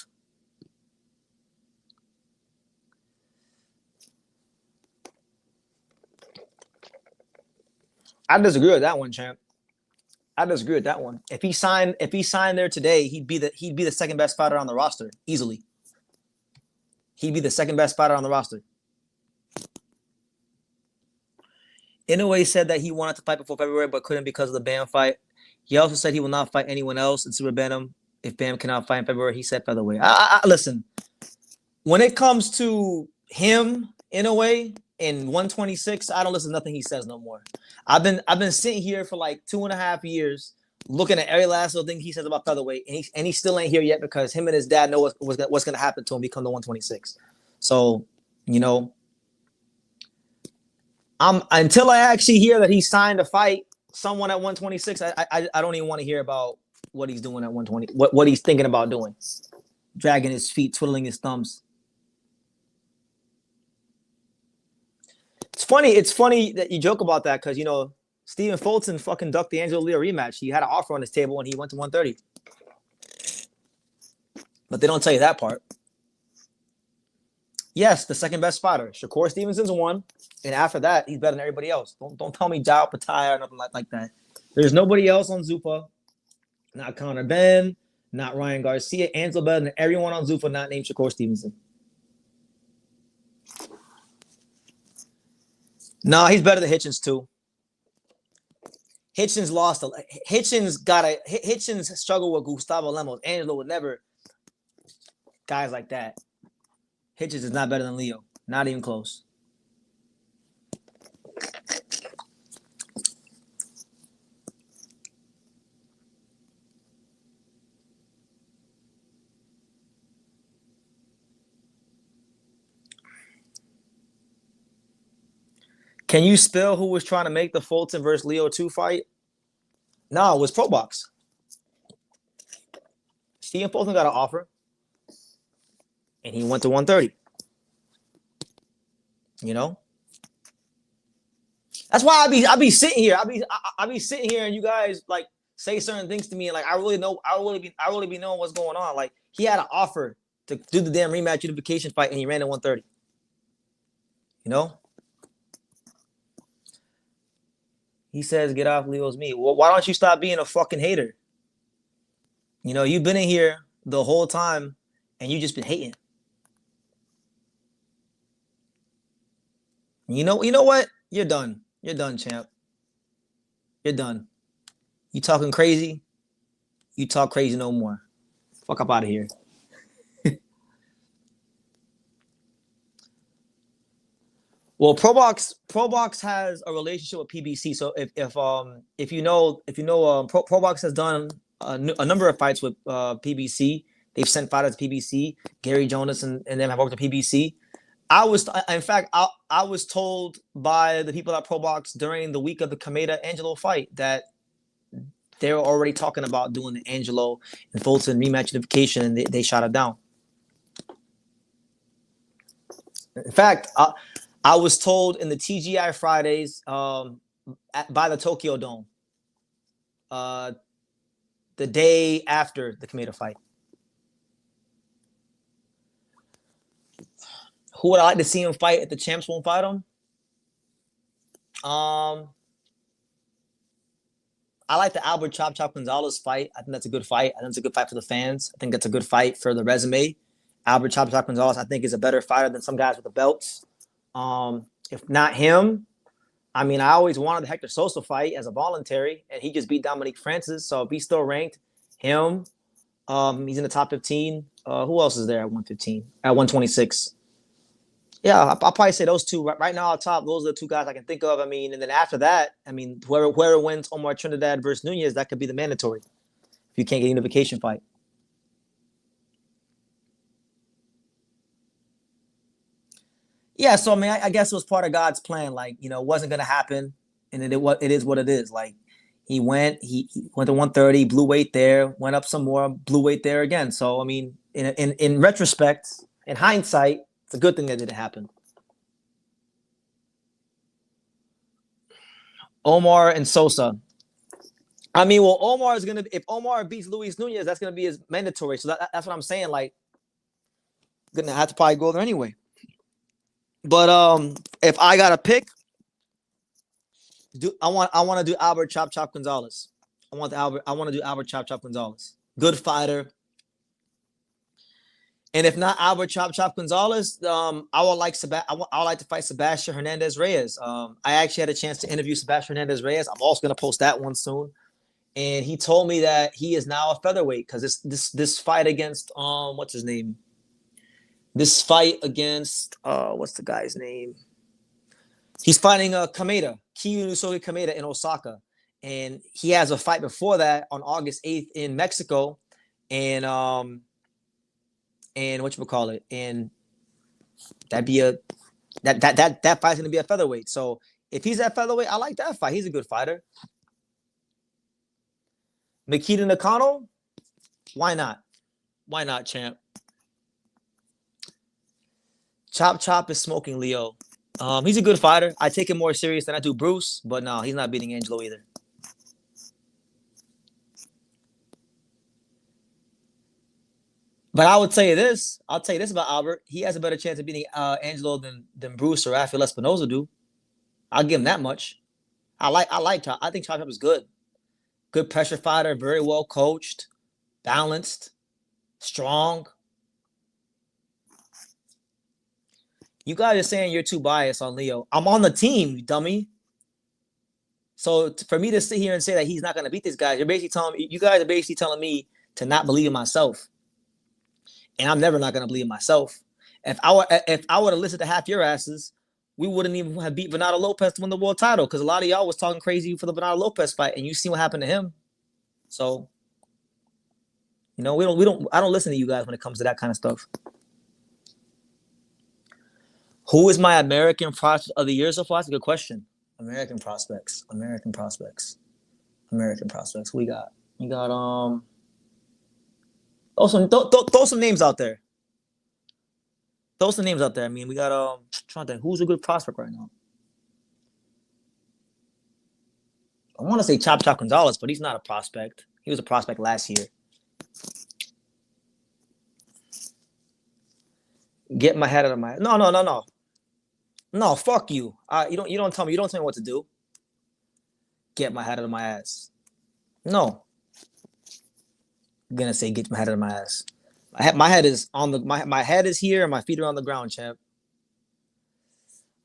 I disagree with that one, champ. I disagree with that one. If he signed there today, he'd be the second best fighter on the roster easily. He'd be the second best fighter on the roster. Inoue said that he wanted to fight before February but couldn't because of the Bam fight. He also said he will not fight anyone else in Super Bantam if Bam cannot fight in February. He said featherweight. Listen, when it comes to him, Inoue, in 126, I don't listen to nothing he says no more. I've been sitting here for like 2.5 years looking at every last little thing he says about featherweight, and he still ain't here yet because him and his dad know what's going to happen to him become the 126. So, until I actually hear that he signed to fight someone at 126, I don't even want to hear about what he's doing at 120, what he's thinking about doing, dragging his feet, twiddling his thumbs. It's funny that you joke about that because Stephen Fulton fucking ducked the Angelo Leo rematch. He had an offer on his table and he went to 130, but they don't tell you that part. Yes, the second best fighter. Shakur Stevenson's one, and after that, he's better than everybody else. Don't tell me Jao Pattaya or nothing like that. There's nobody else on Zuffa. Not Conor Ben, not Ryan Garcia. Angelo better than everyone on Zuffa, not named Shakur Stevenson. No, he's better than Hitchens too. Hitchens lost. Hitchens struggled with Gustavo Lemos. Angelo would never. Guys like that. Hitchens is not better than Leo. Not even close. Can you spell who was trying to make the Fulton versus Leo 2 fight? No, it was Pro Box. Stephen Fulton got an offer, and he went to 130. That's why I be sitting here. I be sitting here, and you guys like say certain things to me, and like I really be knowing what's going on. Like he had an offer to do the damn rematch unification fight, and he ran at 130. He says, get off Leo's meat. Well, why don't you stop being a fucking hater? You've been in here the whole time, and you just been hating. You know what? You're done. You're done, champ. You're done. You talking crazy? You talk crazy no more. Fuck up out of here. Well, Pro Box has a relationship with PBC. So if you know, Pro Box has done a number of fights with PBC. They've sent fighters to PBC. Gary Jonas and them have worked at PBC. In fact, I was told by the people at ProBox during the week of the Kameda Angelo fight that they were already talking about doing the Angelo and Fulton rematch unification, and they shot it down. In fact, I was told in the TGI Fridays by the Tokyo Dome the day after the Kameda fight. Who would I like to see him fight if the champs won't fight him? I like the Albert Chop Chop Gonzalez fight. I think that's a good fight. I think it's a good fight for the fans. I think that's a good fight for the resume. Albert Chop Chop Gonzalez, I think, is a better fighter than some guys with the belts. If not him, I mean, I always wanted the Hector Sosa fight as a voluntary, and he just beat Dominique Francis. So if he's still ranked, him, he's in the top 15. Who else is there at 115? At 126? Yeah, I'll probably say those two. Right now, on top, those are the two guys I can think of. I mean, and then after that, I mean, whoever wins Omar Trinidad versus Nunez, that could be the mandatory if you can't get a unification fight. Yeah, so I mean, I guess it was part of God's plan. Like, you know, it wasn't gonna happen, and it is what it is. Like, he went to 130, blew weight there, went up some more, blew weight there again. So I mean, in retrospect, in hindsight, it's a good thing that didn't happen. Omar and Sosa. I mean, well, Omar is gonna. If Omar beats Luis Nunez, that's gonna be his mandatory. So that's what I'm saying. Like, gonna have to probably go there anyway. But if I gotta pick, I want to do Albert Chop Chop Gonzalez. I want to do Albert Chop Chop Gonzalez. Good fighter. And if not Albert Chop Chop Gonzalez, I would like to fight Sebastian Hernandez Reyes. I actually had a chance to interview Sebastian Hernandez Reyes. I'm also gonna post that one soon. And he told me that he is now a featherweight because this fight against what's his name? This fight against what's the guy's name? He's fighting Kameda, Kiyunusoge Kameda in Osaka, and he has a fight before that on August 8th in Mexico, and whatchamacallit, and that'd be that fight's gonna be a featherweight. So if he's at featherweight, I like that fight. He's a good fighter. Makita Nakano, why not? Why not, champ? Chop Chop is smoking Leo. He's a good fighter. I take him more serious than I do Bruce, but no, he's not beating Angelo either. But I would say this. I'll tell you this about Albert. He has a better chance of beating Angelo than Bruce or Rafael Espinoza do. I'll give him that much. I like Chop. I think Chop Chop is good. Good pressure fighter, very well coached, balanced, strong. You guys are saying you're too biased on Leo. I'm on the team, you dummy. So for me to sit here and say that he's not going to beat this guy, you guys are basically telling me to not believe in myself. And I'm never not going to believe in myself. If I were to listen to half your asses, we wouldn't even have beat Bernardo Lopez to win the world title because a lot of y'all was talking crazy for the Bernardo Lopez fight, and you see what happened to him. So, you know, I don't listen to you guys when it comes to that kind of stuff. Who is my American prospect of the year so far? That's a good question. American prospects. We got throw some names out there. I mean, we got trying to think who's a good prospect right now. I want to say Chop Chop Gonzalez, but he's not a prospect. He was a prospect last year. Get my head out of my no. No, fuck you. You don't tell me what to do. Get my head out of my ass. No. I'm gonna say get my head out of my ass. My head is my head is here and my feet are on the ground, champ.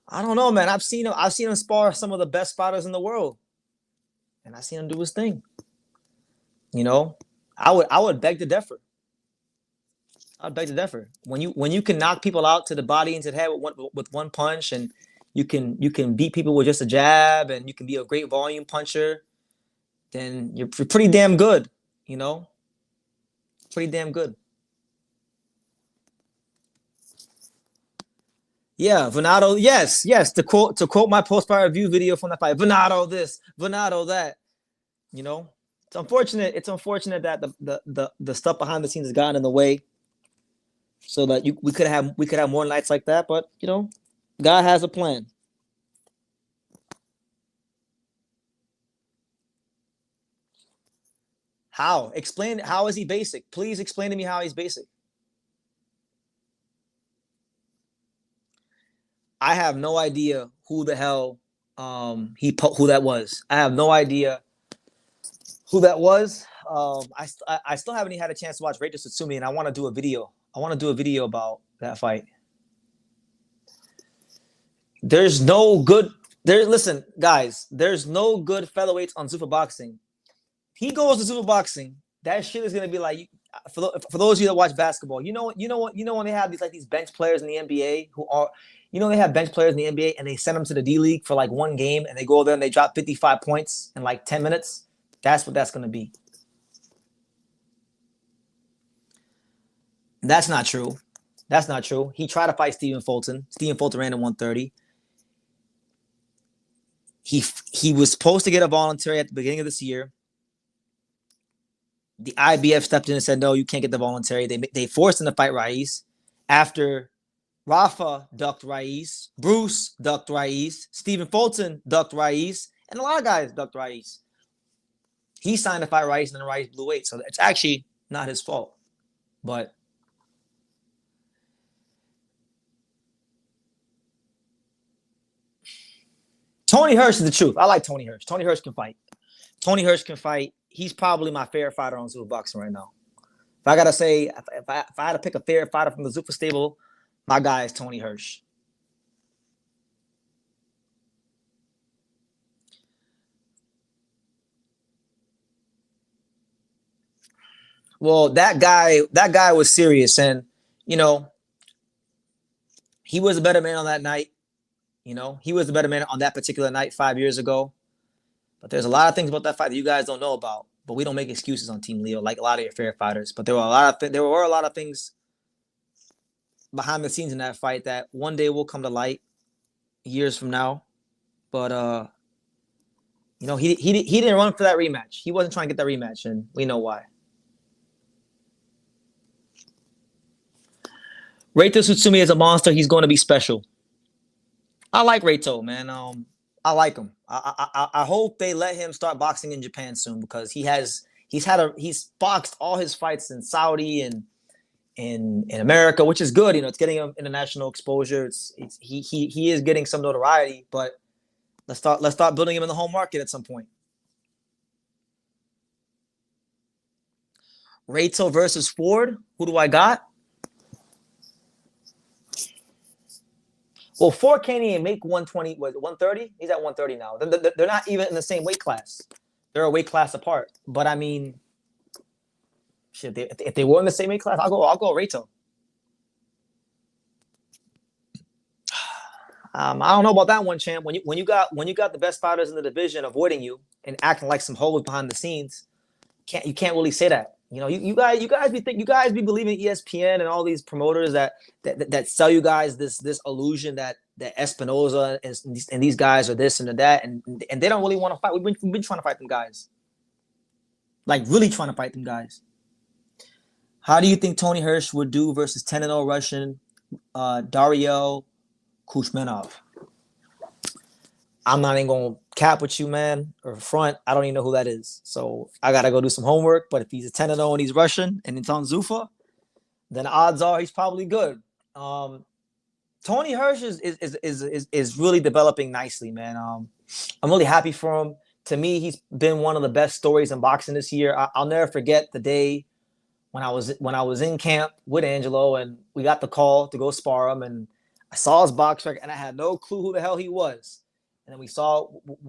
I don't know, man. I've seen him spar some of the best fighters in the world. And I've seen him do his thing. You know, I would beg to differ. I'd beg to differ. When you can knock people out to the body and to the head with one punch, and you can beat people with just a jab, and you can be a great volume puncher, then you're pretty damn good. You know, pretty damn good. Yeah, Venado. Yes, yes. To quote my post-fight review video from that fight, Venado this, Venado that. You know, it's unfortunate. It's unfortunate that the stuff behind the scenes has gotten in the way, so that we could have more nights like that. But God has a plan. How? Explain. How is he basic? Please explain to me how he's basic. I have no idea who the hell who that was. I have no idea who that was. I still haven't even had a chance to watch Reito Sutsumi, and I want to do a video. I want to do a video about that fight. There's no good. There, listen, guys. There's no good featherweights on Zuffa boxing. He goes to Zuffa boxing. That shit is gonna be like for those of you that watch basketball. When they have these bench players in the NBA who are, they have bench players in the NBA and they send them to the D League for like one game and they go there and they drop 55 points in like 10 minutes. That's what that's gonna be. That's not true. That's not true. He tried to fight Stephen Fulton. Stephen Fulton ran in 130. He was supposed to get a voluntary at the beginning of this year. The IBF stepped in and said, no, you can't get the voluntary. They forced him to fight Raiz. After Rafa ducked Raiz, Bruce ducked Raiz, Stephen Fulton ducked Raiz, and a lot of guys ducked Raiz. He signed to fight Raiz, and then Raiz blew weight. So it's actually not his fault. But Tony Hirsch is the truth. I like Tony Hirsch. Tony Hirsch can fight. Tony Hirsch can fight. He's probably my favorite fighter on Zuffa boxing right now. If I gotta say, if I had to pick a favorite fighter from the Zuffa stable, my guy is Tony Hirsch. Well, that guy was serious, and you know, he was a better man on that night. He was the better man on that particular night 5 years ago. But there's a lot of things about that fight that you guys don't know about. But we don't make excuses on Team Leo like a lot of your fair fighters. But there were a lot of things behind the scenes in that fight that one day will come to light years from now. But he didn't run for that rematch. He wasn't trying to get that rematch, and we know why. Reito Sutsumi is a monster. He's going to be special. I like Reito, man. I like him. I hope they let him start boxing in Japan soon because he's boxed all his fights in Saudi and in America, which is good. It's getting him international exposure. He is getting some notoriety, but let's start building him in the home market at some point. Reito versus Ford. Who do I got? Well, Ford can't even make 120. Was it 130? He's at 130 now. They're not even in the same weight class. They're a weight class apart. But I mean, shit. If they were in the same weight class, I'll go Reito. I don't know about that one, champ. When you got the best fighters in the division avoiding you and acting like some hoes behind the scenes, you can't really say that. You guys be believing ESPN and all these promoters that sell you guys this illusion that Espinoza and these guys are this and that and they don't really want to fight. We've been trying to fight them guys, like really trying to fight them guys. How do you think Tony Hirsch would do versus 10-0 Russian Dario Kuchmanov? I'm not even going to cap with you, man, or front. I don't even know who that is. So I got to go do some homework. But if he's a 10-0 and he's Russian and it's on Zuffa, then the odds are he's probably good. Tony Hirsch is really developing nicely, man. I'm really happy for him. To me, he's been one of the best stories in boxing this year. I'll never forget the day when I was in camp with Angelo and we got the call to go spar him, and I saw his box record and I had no clue who the hell he was. And then we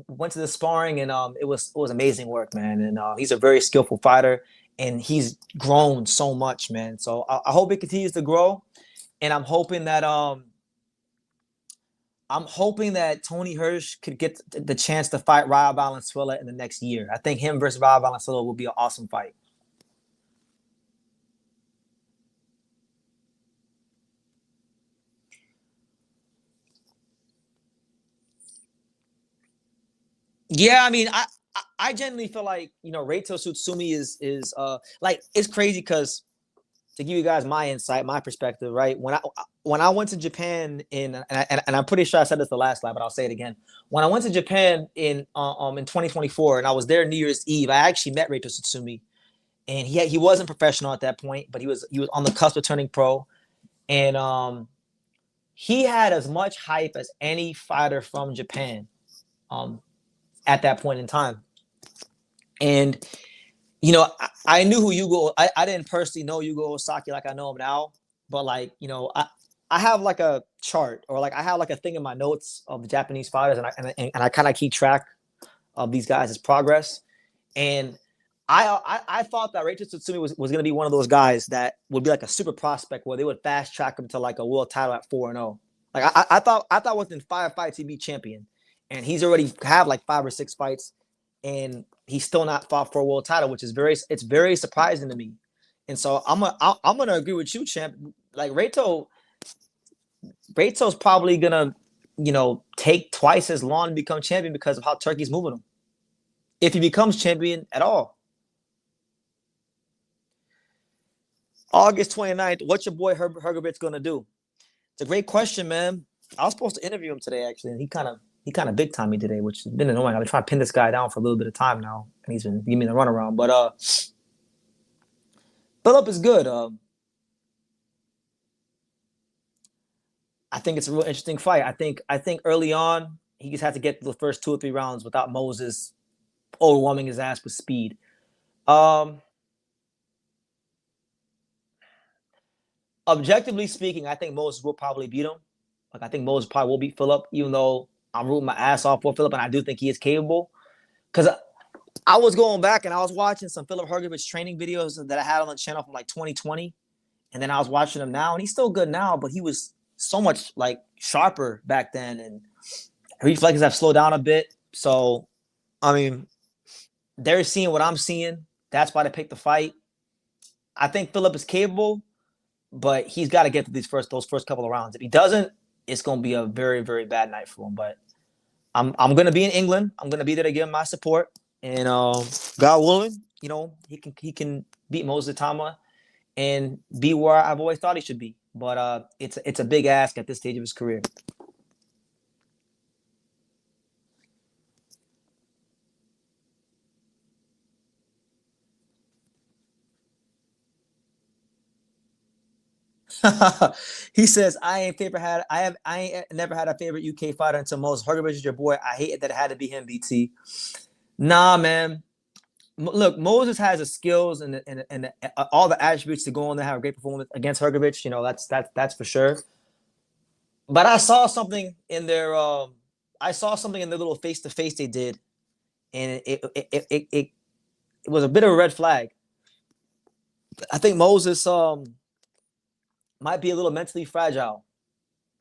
went to the sparring, and it was amazing work, man. And he's a very skillful fighter, and he's grown so much, man. So I hope it continues to grow, and I'm hoping that Tony Hirsch could get the chance to fight Raul Valenzuela in the next year. I think him versus Raul Valenzuela will be an awesome fight. Yeah, I mean, I genuinely feel like Reito Tsutsumi is like it's crazy because to give you guys my insight, my perspective, right? When I went to Japan and I'm pretty sure I said this the last slide, but I'll say it again. When I went to Japan in 2024 and I was there New Year's Eve, I actually met Reito Tsutsumi, and he wasn't professional at that point, but he was on the cusp of turning pro, and he had as much hype as any fighter from Japan um at that point in time, and I knew who Yugo. I didn't personally know Yugo Osaki like I know him now, but like I have like a chart or like I have like a thing in my notes of the Japanese fighters, and I kind of keep track of these guys' progress. And I thought that Reito Tsutsumi was going to be one of those guys that would be like a super prospect where they would fast track him to like a world title at 4-0. Like I thought within 5 fights he'd be champion, and he's already have like 5 or 6 fights, and he's still not fought for a world title, which is very surprising to me. And so I'm gonna agree with you, champ. Like Reito's probably gonna take twice as long to become champion because of how Turkey's moving him. If he becomes champion at all. August 29th, what's your boy Hergovich gonna do? It's a great question, man. I was supposed to interview him today, actually, and he kind of big time me today, which has been annoying. I've been trying to pin this guy down for a little bit of time now, and he's been giving me the runaround. But Philip is good. I think it's a real interesting fight. I think early on he just had to get the first 2 or 3 rounds without Moses overwhelming his ass with speed. Um, Objectively speaking, I think Moses will probably beat him. Like I think Moses probably will beat Philip, even though I'm rooting my ass off for Philip, and I do think he is capable. Because I was going back and I was watching some Philip Hergovich training videos that I had on the channel from like 2020, and then I was watching him now, and he's still good now, but he was so much like sharper back then, and reflexes have slowed down a bit. So, I mean, they're seeing what I'm seeing. That's why they picked the fight. I think Philip is capable, but he's got to get to those first couple of rounds. If he doesn't, it's going to be a very very bad night for him. But I'm going to be in England. I'm going to be there to give him my support, and God willing, he can beat Moses Tama and be where I've always thought he should be. But it's a big ask at this stage of his career. He says, I ain't never had a favorite UK fighter until Moses Hergovich is your boy. I hate that it had to be him, BT. Nah, man. Look, Moses has the skills and all the attributes to go on there have a great performance against Hergovich. That's for sure. But I saw something in their little face to face they did, and it was a bit of a red flag. I think Moses might be a little mentally fragile.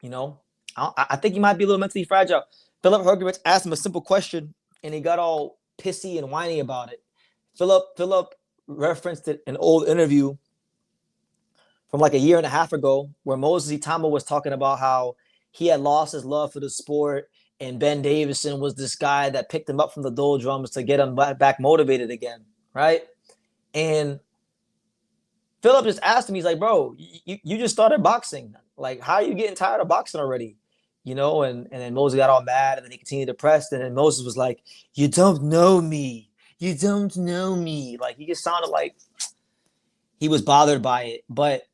You know, I think he might be a little mentally fragile. Philip Hergovich asked him a simple question, and he got all pissy and whiny about it. Philip referenced an old interview from like a year and a half ago where Moses Itama was talking about how he had lost his love for the sport, and Ben Davison was this guy that picked him up from the doldrums to get him back motivated again, right? And Philip just asked him, he's like, bro, you just started boxing. Like, how are you getting tired of boxing already? And then Moses got all mad, and then he continued to press. And then Moses was like, you don't know me. You don't know me. Like, he just sounded like he was bothered by it. But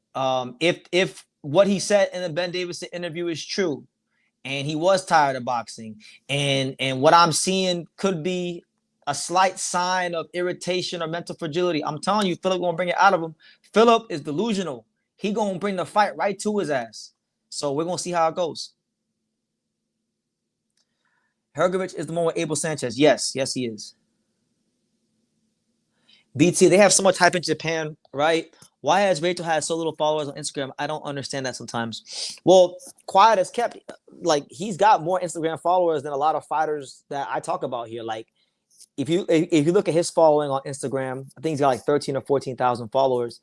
if what he said in the Ben Davison interview is true, and he was tired of boxing, and what I'm seeing could be a slight sign of irritation or mental fragility, I'm telling you, Philip gonna bring it out of him. Philip is delusional. He gonna bring the fight right to his ass. So we're gonna see how it goes. Hergovich is the one with Abel Sanchez. Yes, he is. BT, they have so much hype in Japan, right? Why has Rachel had so little followers on Instagram? I don't understand that sometimes. Well, quiet as kept. Like, he's got more Instagram followers than a lot of fighters that I talk about here. Like, if you look at his following on Instagram, I think he's got like 13 or 14,000 followers.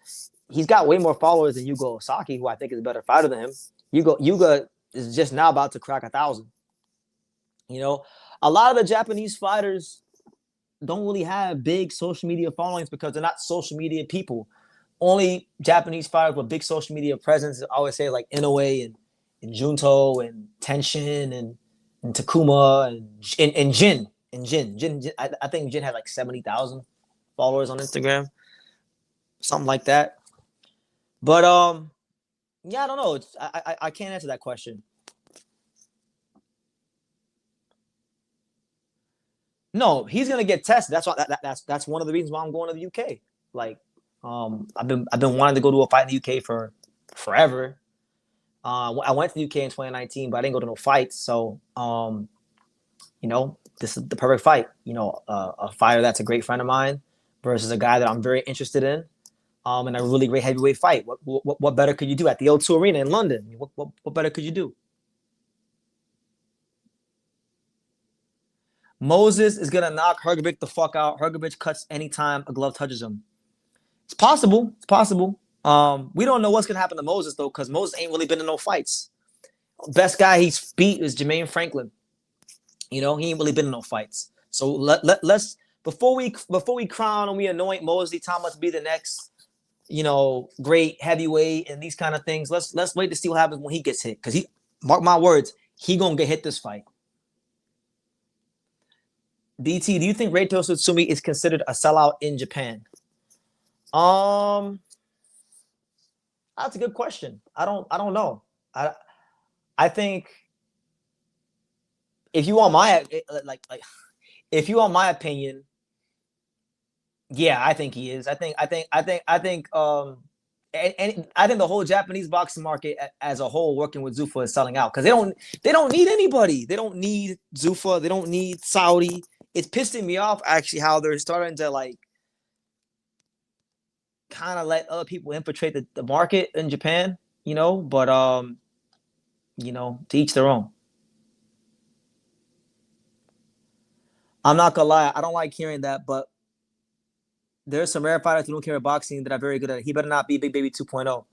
He's got way more followers than Yugo Osaki, who I think is a better fighter than him. Yuga is just now about to crack 1,000. You know, a lot of the Japanese fighters don't really have big social media followings because they're not social media people. Only Japanese fighters with big social media presence, I always say, like Inoue and Junto and Tenshin and Takuma and Jin. Jin, I think Jin had like 70,000 followers on Instagram, something like that. But yeah, I don't know. I can't answer that question. No, he's gonna get tested. That's why that's one of the reasons why I'm going to the UK. Like, I've been wanting to go to a fight in the UK for forever. I went to the UK in 2019, but I didn't go to no fights. So, this is the perfect fight. A fighter that's a great friend of mine versus a guy that I'm very interested in. And a really great heavyweight fight. What better could you do at the O2 Arena in London? What better could you do? Moses is gonna knock Hrgovic the fuck out. Hrgovic cuts anytime a glove touches him. It's possible. It's possible. We don't know what's gonna happen to Moses though, because Moses ain't really been in no fights. Best guy he's beat is Jermaine Franklin. He ain't really been in no fights. So let's before we crown and we anoint Mosey Thomas to be the next, great heavyweight and these kind of things. Let's wait to see what happens when he gets hit. Because mark my words, he gonna get hit this fight. DT, do you think Reito Sutsumi is considered a sellout in Japan? That's a good question. I don't know. I think if you want my if you want my opinion, yeah, I think he is. I think and I think the whole Japanese boxing market as a whole working with Zuffa is selling out because they don't need anybody. They don't need Zuffa. They don't need Saudi. It's pissing me off actually how they're starting to kind of let other people infiltrate the market in Japan, but to each their own. I'm not gonna lie, I don't like hearing that, but there's some rare fighters who don't care about boxing that are very good at it. He better not be Big Baby 2.0.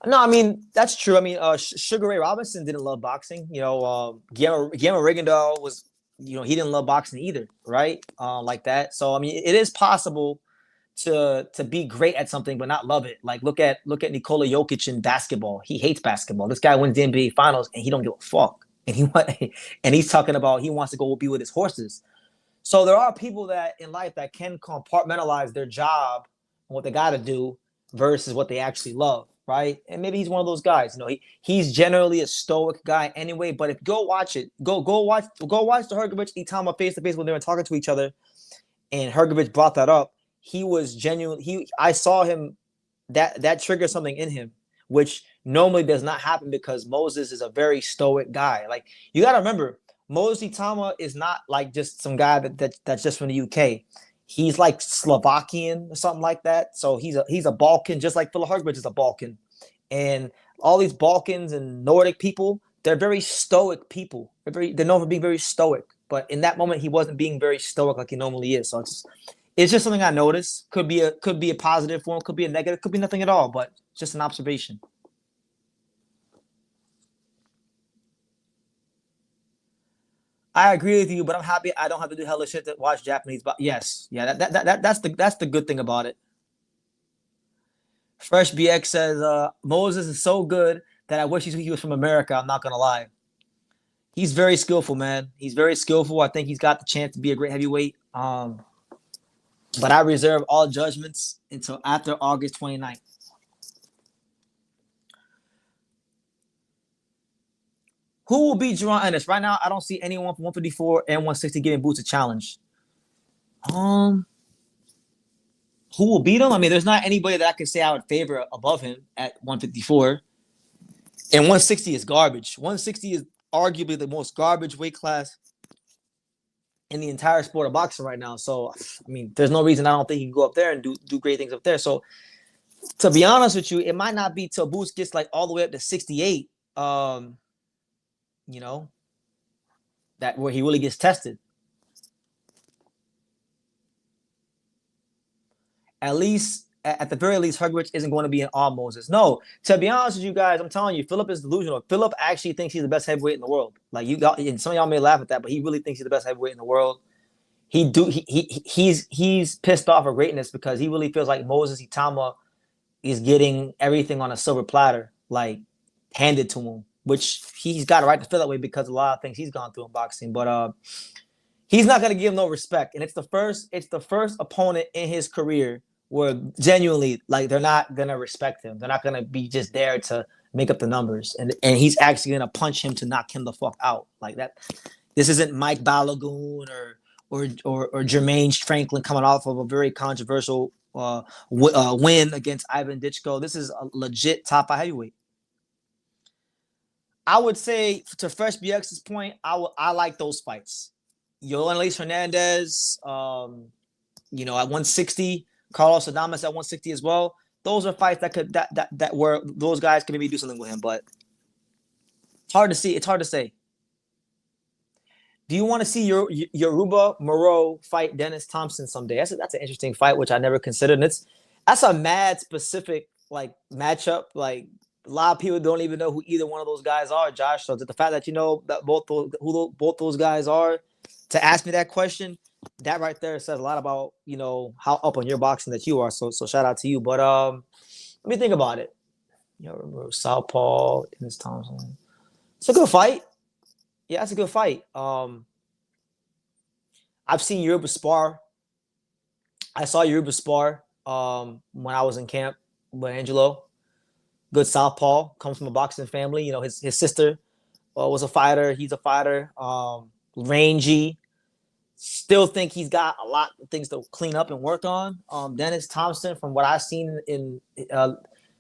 No, I mean, that's true. I mean, Sugar Ray Robinson didn't love boxing. Guillermo Rigondeaux was, he didn't love boxing either, right? Like that. So, I mean, it is possible to be great at something but not love it. Like look at Nikola Jokic in basketball. He hates basketball. This guy wins the NBA Finals and he don't give a fuck. And he's talking about he wants to go be with his horses. So there are people that in life that can compartmentalize their job and what they got to do versus what they actually love, right? And maybe he's one of those guys. He's generally a stoic guy anyway. But if go watch it, go watch the Hrgovic Itama face to face when they were talking to each other, and Hrgovic brought that up. He was genuine. I saw him that triggered something in him, which normally does not happen because Moses is a very stoic guy. Like you got to remember, Moses Itama is not like just some guy that's just from the UK. He's like Slovakian or something like that. So he's a Balkan, just like Phil Hrgovic is a Balkan. And all these Balkans and Nordic people, they're very stoic people. They're known for being very stoic. But in that moment, he wasn't being very stoic like he normally is. So it's just something I noticed. Could be a positive form, could be a negative, could be nothing at all, but just an observation. I agree with you, but I'm happy I don't have to do hella shit to watch Japanese. But yes, yeah, that's the good thing about it. Fresh BX says Moses is so good that I wish he was from America. I'm not gonna lie. He's very skillful, man. He's very skillful. I think he's got the chance to be a great heavyweight. But I reserve all judgments until after August 29th. Who will beat Jerron Ennis? Right now, I don't see anyone from 154 and 160 giving Boots a challenge. Who will beat him? I mean, there's not anybody that I can say I would favor above him at 154. And 160 is garbage. 160 is arguably the most garbage weight class in the entire sport of boxing right now. So, I mean, there's no reason I don't think he can go up there and do great things up there. So, to be honest with you, it might not be till Boots gets like all the way up to 68, that where he really gets tested. At least at the very least, Hergovich isn't going to be an all Moses. No, to be honest with you guys, I'm telling you, Philip is delusional. Philip actually thinks he's the best heavyweight in the world. Like you got, and some of y'all may laugh at that, but he really thinks he's the best heavyweight in the world. He's pissed off at greatness because he really feels like Moses Itama is getting everything on a silver platter, like handed to him, which he's got a right to feel that way because of a lot of things he's gone through in boxing. But he's not gonna give him no respect, and it's the first opponent in his career where genuinely, like, they're not gonna respect him. They're not gonna be just there to make up the numbers, and he's actually gonna punch him to knock him the fuck out like that. This isn't Mike Balogun or Jermaine Franklin coming off of a very controversial win against Ivan Ditchko. This is a legit top 5 heavyweight. I would say, to Fresh BX's point, I like those fights. Yoenis Hernandez, at 160, Carlos Adames at 160 as well. Those are fights that were those guys can maybe do something with him, but it's hard to see. It's hard to say. Do you want to see Yoruba Moreau fight Dennis Thompson someday? That's an interesting fight, which I never considered. And that's a mad specific like matchup. Like, a lot of people don't even know who either one of those guys are, Josh. So the fact that you know that who both those guys are, to ask me that question, that right there says a lot about how up on your boxing that you are. So shout out to you. But let me think about it. Southpaw, Dennis Thompson. It's a good fight. Yeah, that's a good fight. I've seen Yoruba spar. I saw Yoruba spar when I was in camp with Angelo. Good southpaw, comes from a boxing family. His sister was a fighter. He's a fighter. Rangy. Still think he's got a lot of things to clean up and work on. Dennis Thompson, from what I've seen in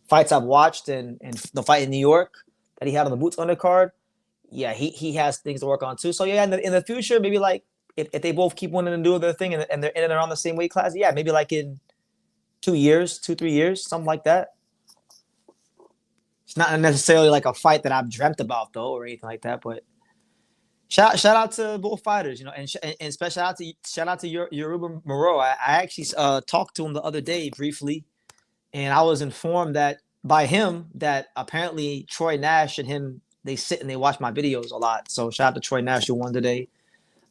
fights I've watched and the fight in New York that he had on the Boots undercard, yeah, he has things to work on too. So yeah, in the future, maybe like if they both keep winning and doing their thing and they're in and around the same weight class, yeah, maybe like in 3 years, something like that. It's not necessarily like a fight that I've dreamt about though, or anything like that. But shout out to both fighters, and special shout out to Yoruba Moreau. I actually talked to him the other day briefly, and I was informed by him that apparently Troy Nash and him, they sit and they watch my videos a lot. So shout out to Troy Nash who won today,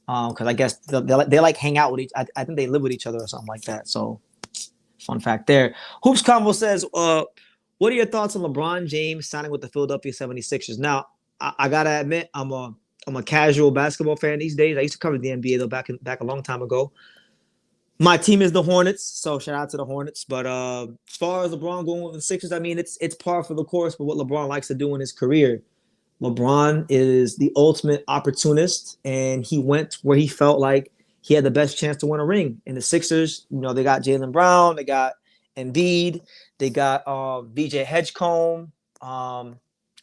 because I guess they like hang out with each. I think they live with each other or something like that. So fun fact there. Hoops Combo says, what are your thoughts on LeBron James signing with the Philadelphia 76ers? Now, I gotta admit, I'm a casual basketball fan these days. I used to cover the NBA though back a long time ago. My team is the Hornets, so shout out to the Hornets. But as far as LeBron going with the Sixers, I mean, it's par for the course for what LeBron likes to do in his career. LeBron is the ultimate opportunist, and he went where he felt like he had the best chance to win a ring. And the Sixers, they got Jaylen Brown, they got Embiid, they got VJ Hedgecombe. Got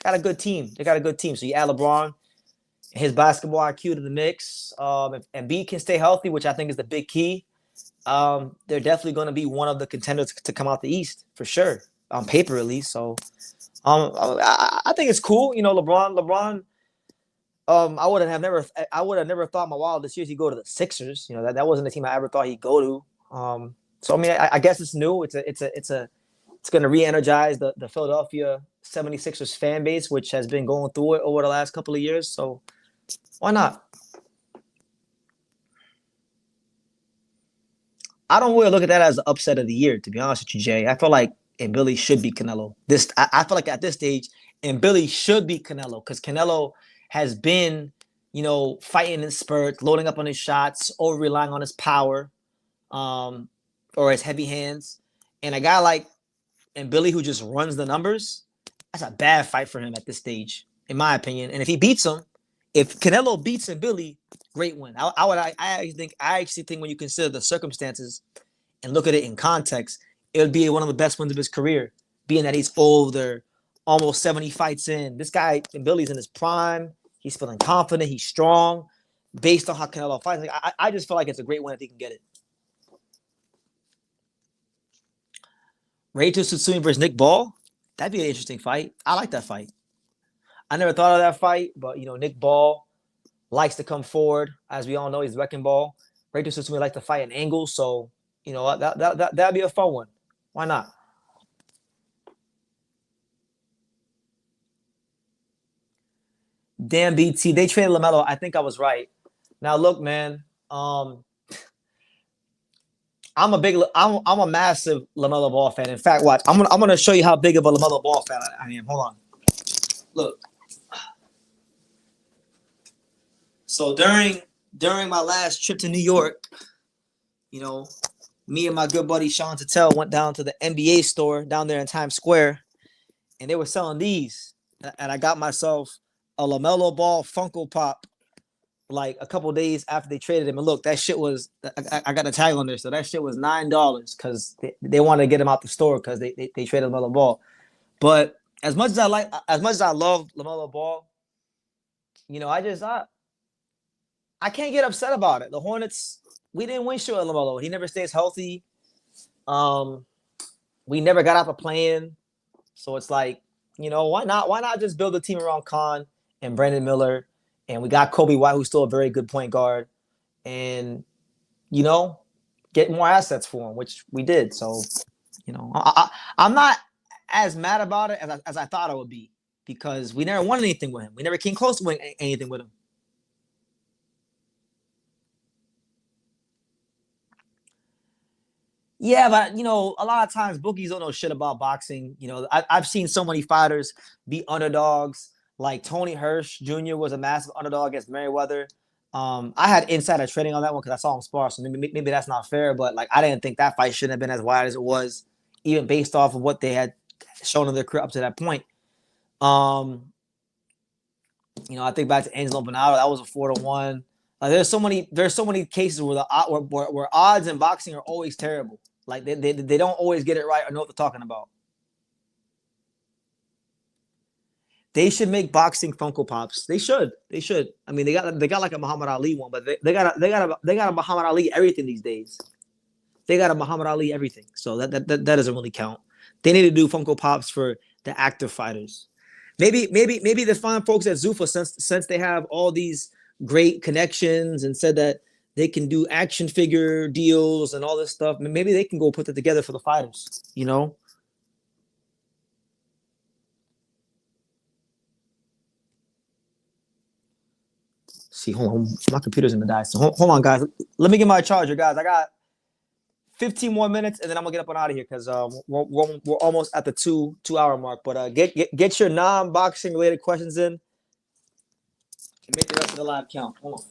a good team. They got a good team. So you add LeBron, his basketball IQ to the mix. If Embiid can stay healthy, which I think is the big key, they're definitely going to be one of the contenders to come out the East for sure, on paper at least. So I think it's cool. LeBron. I would have never thought in my wildest years he'd go to the Sixers. That wasn't the team I ever thought he'd go to. So I mean, I guess it's new. It's going to re-energize the Philadelphia 76ers fan base, which has been going through it over the last couple of years. So why not? I don't really look at that as the upset of the year, to be honest with you, Jay. I feel like Billy should be Canelo. I feel like at this stage, Billy should be Canelo, because Canelo has been, fighting in spurts, loading up on his shots, over relying on his power, or his heavy hands. And a guy like Billy, who just runs the numbers, that's a bad fight for him at this stage, in my opinion. And if he beats him, if Canelo beats Billy, great win. I actually think when you consider the circumstances and look at it in context, it would be one of the best wins of his career, being that he's older, almost 70 fights in. This guy, Billy's in his prime. He's feeling confident. He's strong. Based on how Canelo fights, I just feel like it's a great win if he can get it. Reito Tsutsumi versus Nick Ball. That'd be an interesting fight. I like that fight. I never thought of that fight, but Nick Ball likes to come forward. As we all know, he's wrecking ball. Reito Tsutsumi likes to fight at angles, so that'd be a fun one. Why not? Damn BT, they traded LaMelo. I think I was right. Now look, man. I'm a massive LaMelo Ball fan. In fact, watch. I'm gonna show you how big of a LaMelo Ball fan I am. Hold on. Look. So during my last trip to New York, you know, me and my good buddy Sean Tatel went down to the NBA store down there in Times Square, and they were selling these. And I got myself a LaMelo Ball Funko Pop like a couple days after they traded him. And look, that shit was I got a tag on there, so that shit was $9 because they wanted to get him out the store because they traded LaMelo Ball. But as much as I love LaMelo Ball, you know, I can't get upset about it. The Hornets, we didn't win shit with LaMelo. He never stays healthy. We never got out of playing. So it's like, you know, why not? Why not just build a team around Khan and Brandon Miller? And we got Kobe White, who's still a very good point guard. And, you know, get more assets for him, which we did. So, you know, I'm not as mad about it as I thought I would be because we never won anything with him. We never came close to winning anything with him. Yeah, but you know, a lot of times bookies don't know shit about boxing. You know, I've seen so many fighters be underdogs. Like Tony Hirsch Jr. was a massive underdog against Merriweather. I had insider trading on that one because I saw him spar, so maybe that's not fair. But like, I didn't think that fight shouldn't have been as wide as it was, even based off of what they had shown in their career up to that point. Um, you know, I think back to Angelo Bernardo, that was a 4-1. There's so many cases where where odds in boxing are always terrible. Like they don't always get it right or know what they're talking about. They should make boxing Funko Pops. They should. They should. I mean, they got like a Muhammad Ali one, but they got a Muhammad Ali everything these days. They got a Muhammad Ali everything. So that doesn't really count. They need to do Funko Pops for the active fighters. Maybe the fine folks at Zuffa, since they have all these great connections and said that they can do action figure deals and all this stuff. Maybe they can go put that together for the fighters. You know. See, hold on, my computer's gonna die. So hold on, guys. Let me get my charger, guys. I got 15 more minutes, and then I'm gonna get up and out of here because we're almost at the two-hour mark. But get your non-boxing related questions in and make the rest of the live count. Hold on.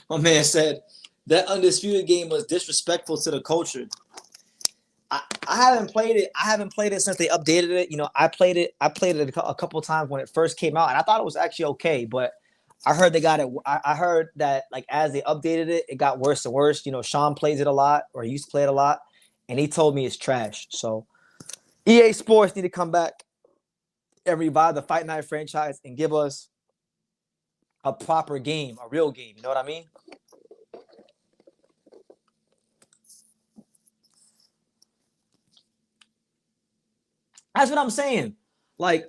My man said that undisputed game was disrespectful to the culture. I haven't played it. I haven't played it since they updated it. You know, I played it. I played it a couple of times when it first came out, and I thought it was actually okay. But I heard they got it. I heard that like as they updated it, it got worse and worse. You know, Sean plays it a lot, or he used to play it a lot, and he told me it's trash. So EA Sports need to come back and revive the Fight Night franchise and give us a proper game, a real game. You know what I mean? That's what I'm saying. Like,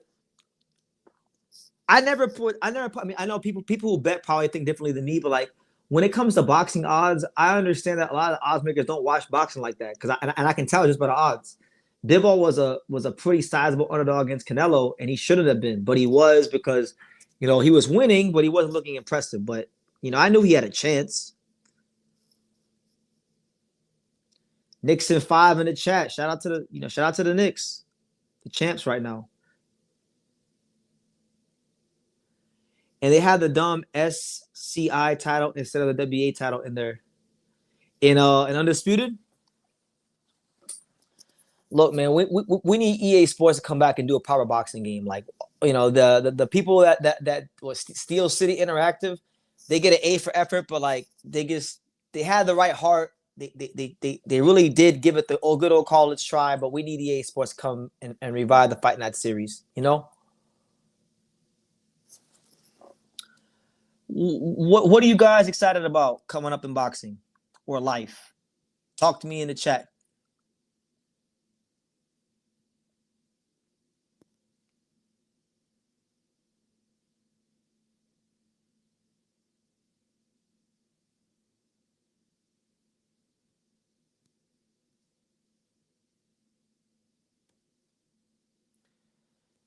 I mean, I know people who bet probably think differently than me, but like when it comes to boxing odds, I understand that a lot of odds makers don't watch boxing like that because I can tell just by the odds. Bivol was a pretty sizable underdog against Canelo, and he shouldn't have been, but he was because you know he was winning, but he wasn't looking impressive. But you know, I knew he had a chance. Nixon 5 in the chat. Shout out to the Knicks, the champs right now. And they had the dumb SCI title instead of the WA title in there. In Undisputed. Look, man, we need EA Sports to come back and do a power boxing game. Like, you know, the people that was Steel City Interactive, they get an A for effort, but like they had the right heart. They really did give it the good old college try, but we need EA Sports to come and revive the Fight Night series, you know? What are you guys excited about coming up in boxing or life? Talk to me in the chat.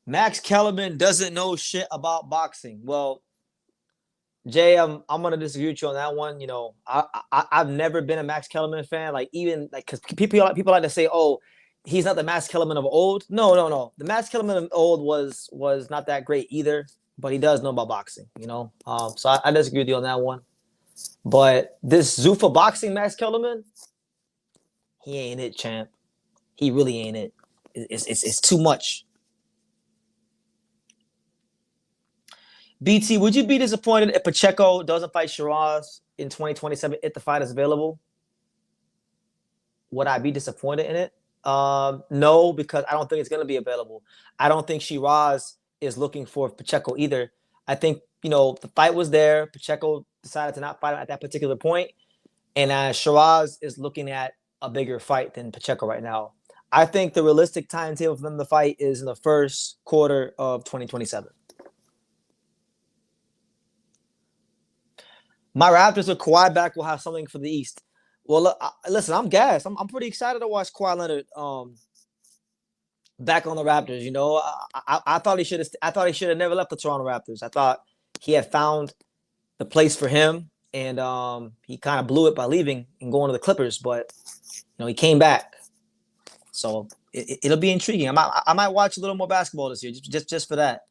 Max Kellerman doesn't know shit about boxing. Well, Jay, I'm gonna disagree with you on that one. You know, I've never been a Max Kellerman fan. Like even like because people like to say, oh, he's not the Max Kellerman of old. No, no, no. The Max Kellerman of old was not that great either, but he does know about boxing. You know, so I disagree with you on that one. But this Zuffa boxing Max Kellerman, he ain't it, champ. He really ain't it. It's too much. BT, would you be disappointed if Pacheco doesn't fight Shiraz in 2027 if the fight is available? Would I be disappointed in it? No, because I don't think it's going to be available. I don't think Shiraz is looking for Pacheco either. I think, the fight was there. Pacheco decided to not fight at that particular point. And Shiraz is looking at a bigger fight than Pacheco right now. I think the realistic timetable for them to fight is in the first quarter of 2027. My Raptors with Kawhi back will have something for the East. Well, listen, I'm gassed. I'm pretty excited to watch Kawhi Leonard back on the Raptors. I thought he should have. I thought he should have never left the Toronto Raptors. I thought he had found the place for him, and he kind of blew it by leaving and going to the Clippers. But he came back, so it'll be intriguing. I might watch a little more basketball this year, just for that.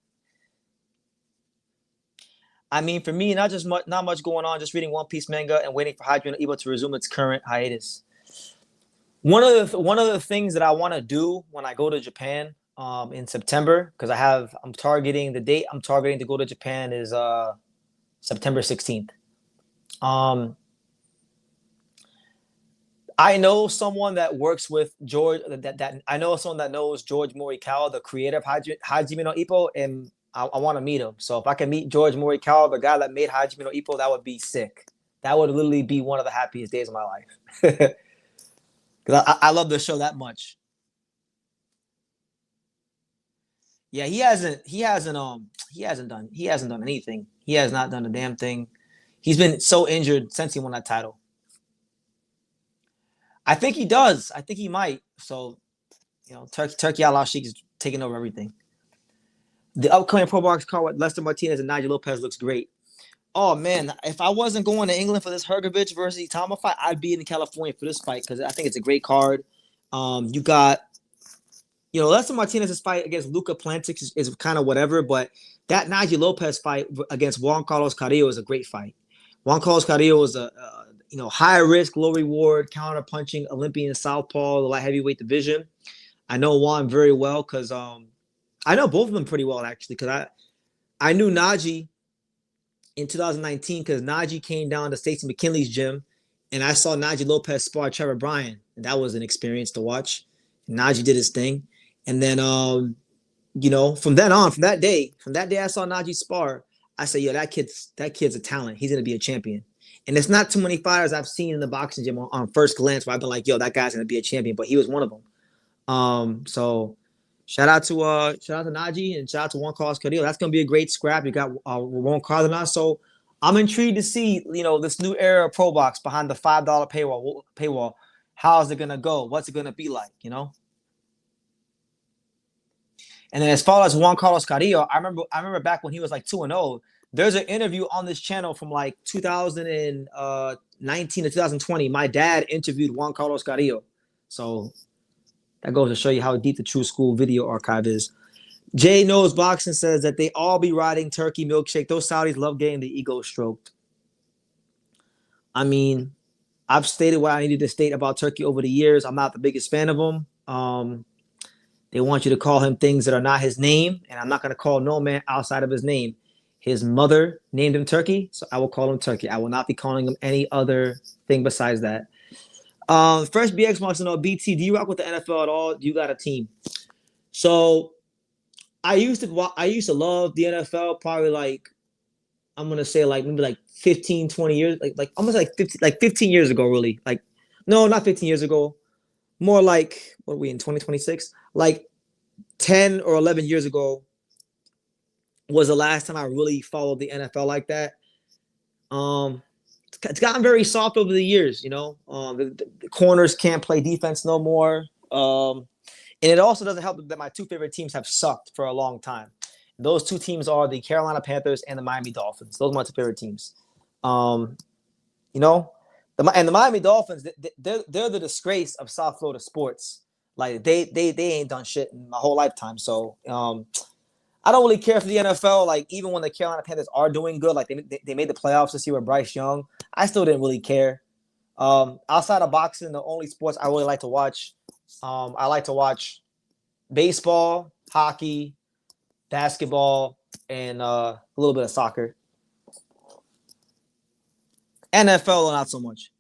I mean, for me, not much going on. Just reading One Piece manga and waiting for Hajime no Ippo to resume its current hiatus. One of the things that I want to do when I go to Japan in September, because I'm targeting the date I'm targeting to go to Japan is September 16th. I know someone that works with George. That I know someone that knows George Morikawa, the creator of Hajime no Ippo, and I want to meet him. So if I can meet George Morikawa, the guy that made Hajime no Ippo, that would be sick. That would literally be one of the happiest days of my life. Because I love the show that much. Yeah, he hasn't done anything. He has not done a damn thing. He's been so injured since he won that title. I think he does. I think he might. So, Turkey Al Sheikh is taking over everything. The upcoming Pro Box card with Lester Martinez and Nigel Lopez looks great. Oh man, if I wasn't going to England for this Hergovich versus Itama fight, I'd be in California for this fight because I think it's a great card. You got, Lester Martinez's fight against Luca Plantic is kind of whatever, but that Nigel Lopez fight against Juan Carlos Carrillo is a great fight. Juan Carlos Carrillo is a high risk, low reward, counter punching Olympian southpaw, the light heavyweight division. I know Juan very well because I know both of them pretty well actually because I knew Najee in 2019 because Najee came down to Stacey McKinley's gym and I saw Najee Lopez spar Trevor Bryan, and that was an experience to watch. And Najee did his thing, and then from that day I saw Najee spar. I said, yo, that kid's a talent. He's gonna be a champion. And it's not too many fighters I've seen in the boxing gym on first glance where I've been like, yo, that guy's gonna be a champion, but he was one of them. So shout out to Najee and shout out to Juan Carlos Carrillo. That's gonna be a great scrap. You got Ramon Cardenas. So I'm intrigued to see this new era of Pro Box behind the $5 paywall. How's it gonna go? What's it gonna be like? And then as far as Juan Carlos Carrillo, I remember back when he was like 2-0. There's an interview on this channel from like 2019 to 2020. My dad interviewed Juan Carlos Carrillo. So that goes to show you how deep the True School video archive is. Jay Knows Boxing says that they all be riding turkey milkshake. Those Saudis love getting the ego stroked. I mean, I've stated what I needed to state about Turkey over the years. I'm not the biggest fan of him. They want you to call him things that are not his name, and I'm not going to call no man outside of his name. His mother named him Turkey, so I will call him Turkey. I will not be calling him any other thing besides that. First BX wants to know, BT, do you rock with the NFL at all? Do you got a team? So I used to love the NFL probably like I'm gonna say like maybe like 15, 20 years, like almost like 15 years ago, really. Like, no, not 15 years ago. More like what are we in 2026? Like 10 or 11 years ago was the last time I really followed the NFL like that. Um, it's gotten very soft over the years, you know. The corners can't play defense no more. And it also doesn't help that my two favorite teams have sucked for a long time. Those two teams are the Carolina Panthers and the Miami Dolphins. Those are my two favorite teams. Um, you know, the Miami Dolphins, they're the disgrace of South Florida sports. Like they ain't done shit in my whole lifetime. So I don't really care for the NFL. Like even when the Carolina Panthers are doing good, like they made the playoffs this year with Bryce Young, I still didn't really care. Outside of boxing, the only sports I really like to watch, I like to watch baseball, hockey, basketball, and a little bit of soccer. NFL, not so much.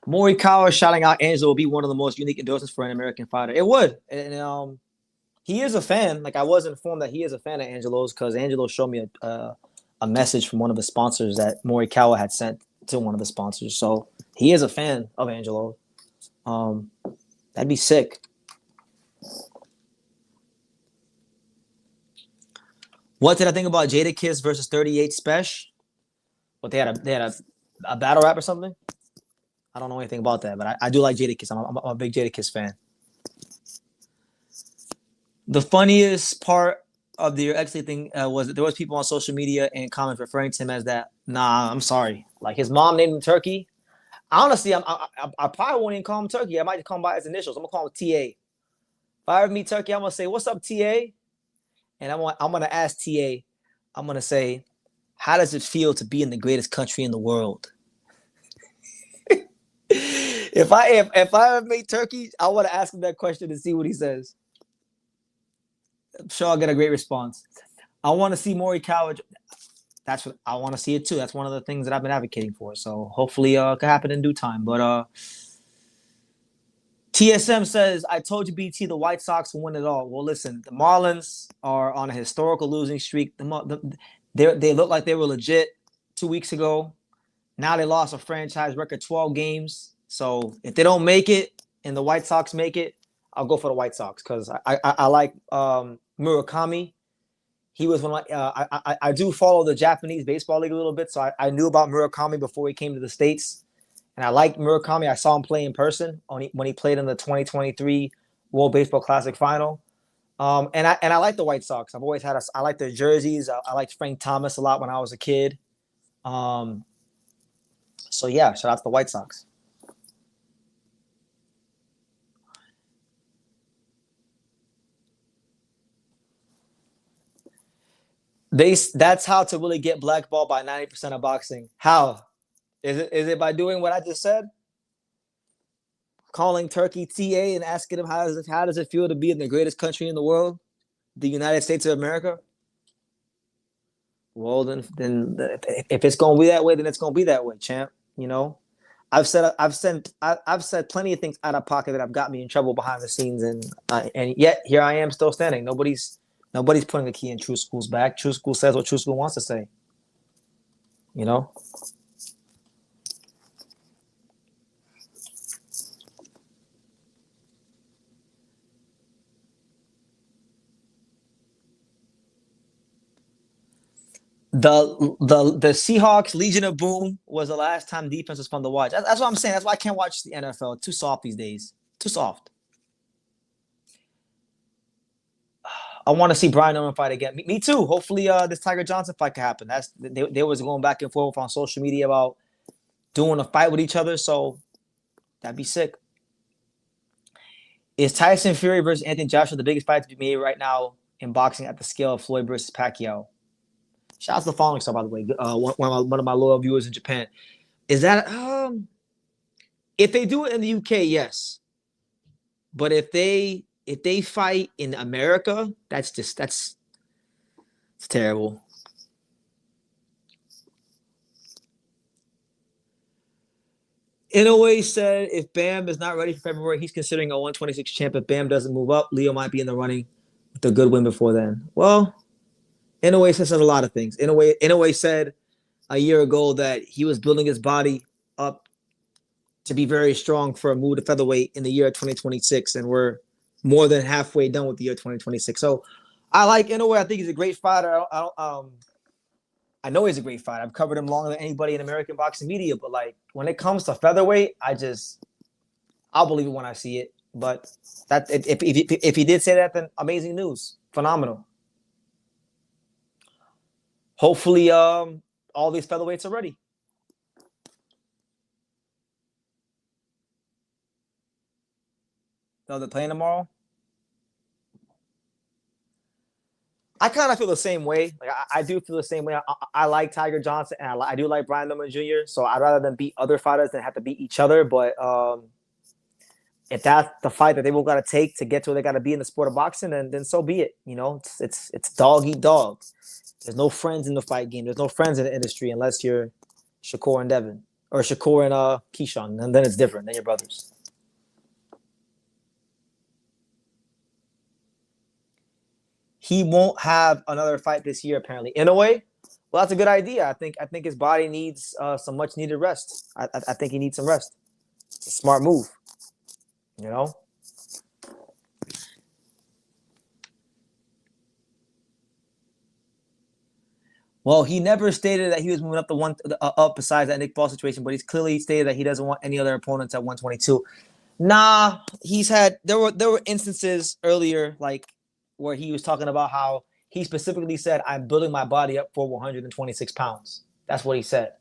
Morikawa shouting out Angelo will be one of the most unique endorsements for an American fighter. It would, and he is a fan. Like I was informed that he is a fan of Angelo's because Angelo showed me a message from one of the sponsors that Morikawa had sent to one of the sponsors. So he is a fan of Angelo. That'd be sick. What did I think about Jadakiss versus 38 Special? What they had a battle rap or something? I don't know anything about that, but I do like Jadakiss. I'm a big Jadakiss fan. The funniest part of the Exley thing was that there was people on social media and comments referring to him as that. Nah, I'm sorry. Like his mom named him Turkey. Honestly, I probably won't even call him Turkey. I might just call him by his initials. I'm gonna call him TA. If I ever meet Turkey, I'm gonna say, "What's up, TA?" And I'm gonna ask TA. I'm gonna say, "How does it feel to be in the greatest country in the world?" if I ever meet Turkey, I want to ask him that question and see what he says. I'm sure I'll get a great response. I want to see Morikawa. That's what I want to see it too. That's one of the things that I've been advocating for. So hopefully, it can happen in due time. But TSM says, "I told you, BT, the White Sox will win it all." Well, listen, the Marlins are on a historical losing streak. They look like they were legit 2 weeks ago. Now they lost a franchise record 12 games. So if they don't make it and the White Sox make it, I'll go for the White Sox because I like Murakami. He was one of I do follow the Japanese baseball league a little bit, so I knew about Murakami before he came to the States. And I like Murakami. I saw him play in person when he played in the 2023 World Baseball Classic Final. And I like the White Sox. I've always I like their jerseys. I liked Frank Thomas a lot when I was a kid. So yeah, shout out to the White Sox. That's how to really get blackballed by 90% of boxing. How? Is it by doing what I just said? Calling Turkey TA and asking him how does it feel to be in the greatest country in the world, the United States of America? Well, then if it's gonna be that way, then it's gonna be that way, champ. You know, I've said plenty of things out of pocket that have got me in trouble behind the scenes, and yet here I am still standing. Nobody's putting the key in True School's back. True School says what True School wants to say. You know. The Seahawks Legion of Boom was the last time defense was fun to watch. That's what I'm saying. That's why I can't watch the NFL. Too soft these days. Too soft. I want to see Brian Norman fight again. Me too. Hopefully, this Tiger Johnson fight can happen. They was going back and forth on social media about doing a fight with each other. So that'd be sick. Is Tyson Fury versus Anthony Joshua the biggest fight to be made right now in boxing at the scale of Floyd versus Pacquiao? Shout out to the following star, by the way. One of my loyal viewers in Japan. Is that if they do it in the UK, yes. But if they fight in America, that's terrible. Inoue said if Bam is not ready for February, he's considering a 126 champ. If Bam doesn't move up, Leo might be in the running with a good win before then. Well, Inoue said a lot of things. Inoue said a year ago that he was building his body up to be very strong for a move to featherweight in the year of 2026, and we're more than halfway done with the year 2026. So I like Inoue. I think he's a great fighter. I know he's a great fighter. I've covered him longer than anybody in American boxing media, but like when it comes to featherweight, I'll believe it when I see it. But that if he did say that, then amazing news, phenomenal. Hopefully, all these featherweights are ready. So they're playing tomorrow. I kind of feel the same way. Like I do feel the same way. I like Tiger Johnson, and I do like Brian Lemon Jr. So I'd rather them beat other fighters than have to beat each other. But if that's the fight that they both got to take to get to where they got to be in the sport of boxing, then so be it. You know, it's dog eat dog. There's no friends in the fight game. There's no friends in the industry unless you're Shakur and Devin or Shakur and Keyshawn, and then it's different. Then you're brothers. He won't have another fight this year, apparently. In a way, well, that's a good idea. I think his body needs some much needed rest. I think he needs some rest. It's a smart move, you know. Well, he never stated that he was moving up up besides that Nick Paul situation, but he's clearly stated that he doesn't want any other opponents at 122. Nah, there were instances earlier like where he was talking about how he specifically said, "I'm building my body up for 126 pounds." That's what he said.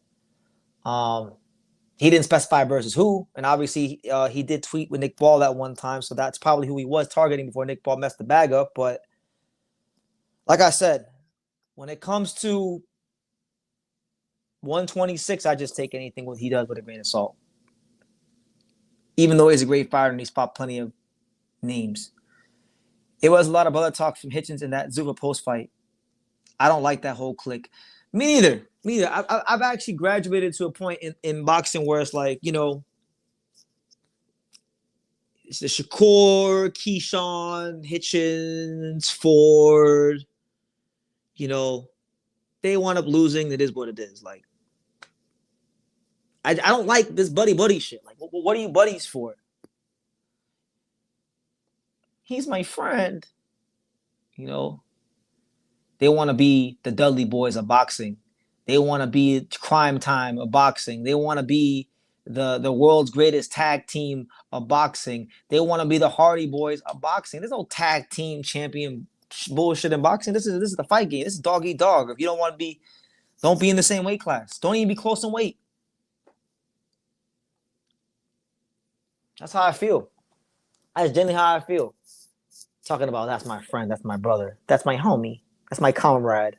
He didn't specify versus who, and obviously he did tweet with Nick Paul that one time, so that's probably who he was targeting before Nick Paul messed the bag up. But like I said, when it comes to 126, I just take anything what he does with a grain of salt. Even though he's a great fighter and he's popped plenty of names. It was a lot of other talk from Hitchens in that Zuffa post fight. I don't like that whole clique. Me neither. I've actually graduated to a point in boxing where it's like, you know, it's the Shakur, Keyshawn, Hitchens, Ford. You know, they wound up losing. It is what it is. Like, I don't like this buddy shit. Like, what are you buddies for? He's my friend. You know, they want to be the Dudley Boys of boxing. They want to be Crime Time of boxing. They want to be the world's greatest tag team of boxing. They want to be the Hardy Boys of boxing. There's no tag team champion bullshit in boxing. This is the fight game. This is dog eat dog. If you don't want to be, don't be in the same weight class. Don't even be close in weight. That's how I feel. That's generally how I feel. Talking about that's my friend, that's my brother, that's my homie, that's my comrade.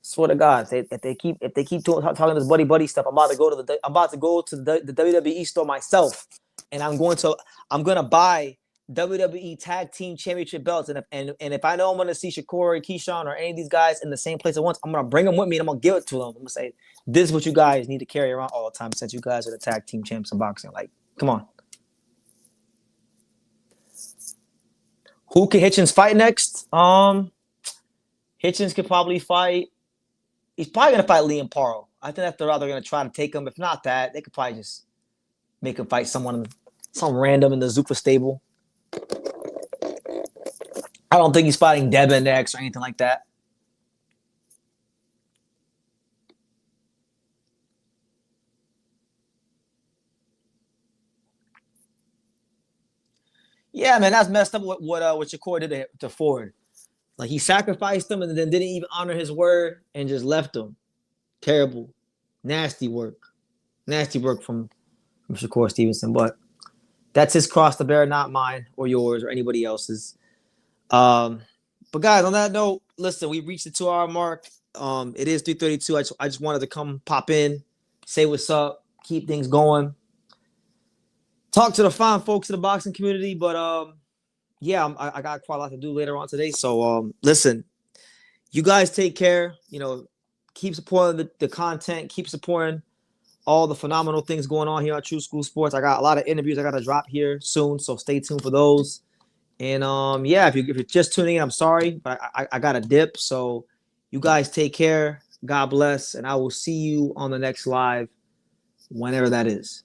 Swear to God, if they keep talking this buddy stuff, I'm about to go to the WWE store myself, and I'm gonna buy WWE Tag Team Championship belts, and if I know I'm gonna see Shakur or Keyshawn or any of these guys in the same place at once, I'm gonna bring them with me and I'm gonna give it to them. I'm gonna say, this is what you guys need to carry around all the time since you guys are the tag team champs in boxing. Like, come on. Who can Hitchens fight next? Hitchens could probably fight. He's probably gonna fight Liam Paro. I think that's the route they're gonna try to take him. If not that, they could probably just make him fight some random in the Zuffa stable. I don't think he's fighting Devin next or anything like that. Yeah, man, that's messed up. What Shakur did to Ford. Like, he sacrificed him and then didn't even honor his word and just left him. Terrible, nasty work from Shakur Stevenson. But that's his cross to bear, not mine or yours or anybody else's. But guys, on that note, listen, we reached the 2-hour mark. It is 3:32. I just wanted to come pop in, say what's up, keep things going. Talk to the fine folks in the boxing community, but yeah, I got quite a lot to do later on today. So listen, you guys take care. You know, keep supporting the content, keep supporting all the phenomenal things going on here on True School Sports. I got a lot of interviews I got to drop here soon, so stay tuned for those. And yeah, if you're just tuning in, I'm sorry, but I got a dip. So you guys take care. God bless, and I will see you on the next live, whenever that is.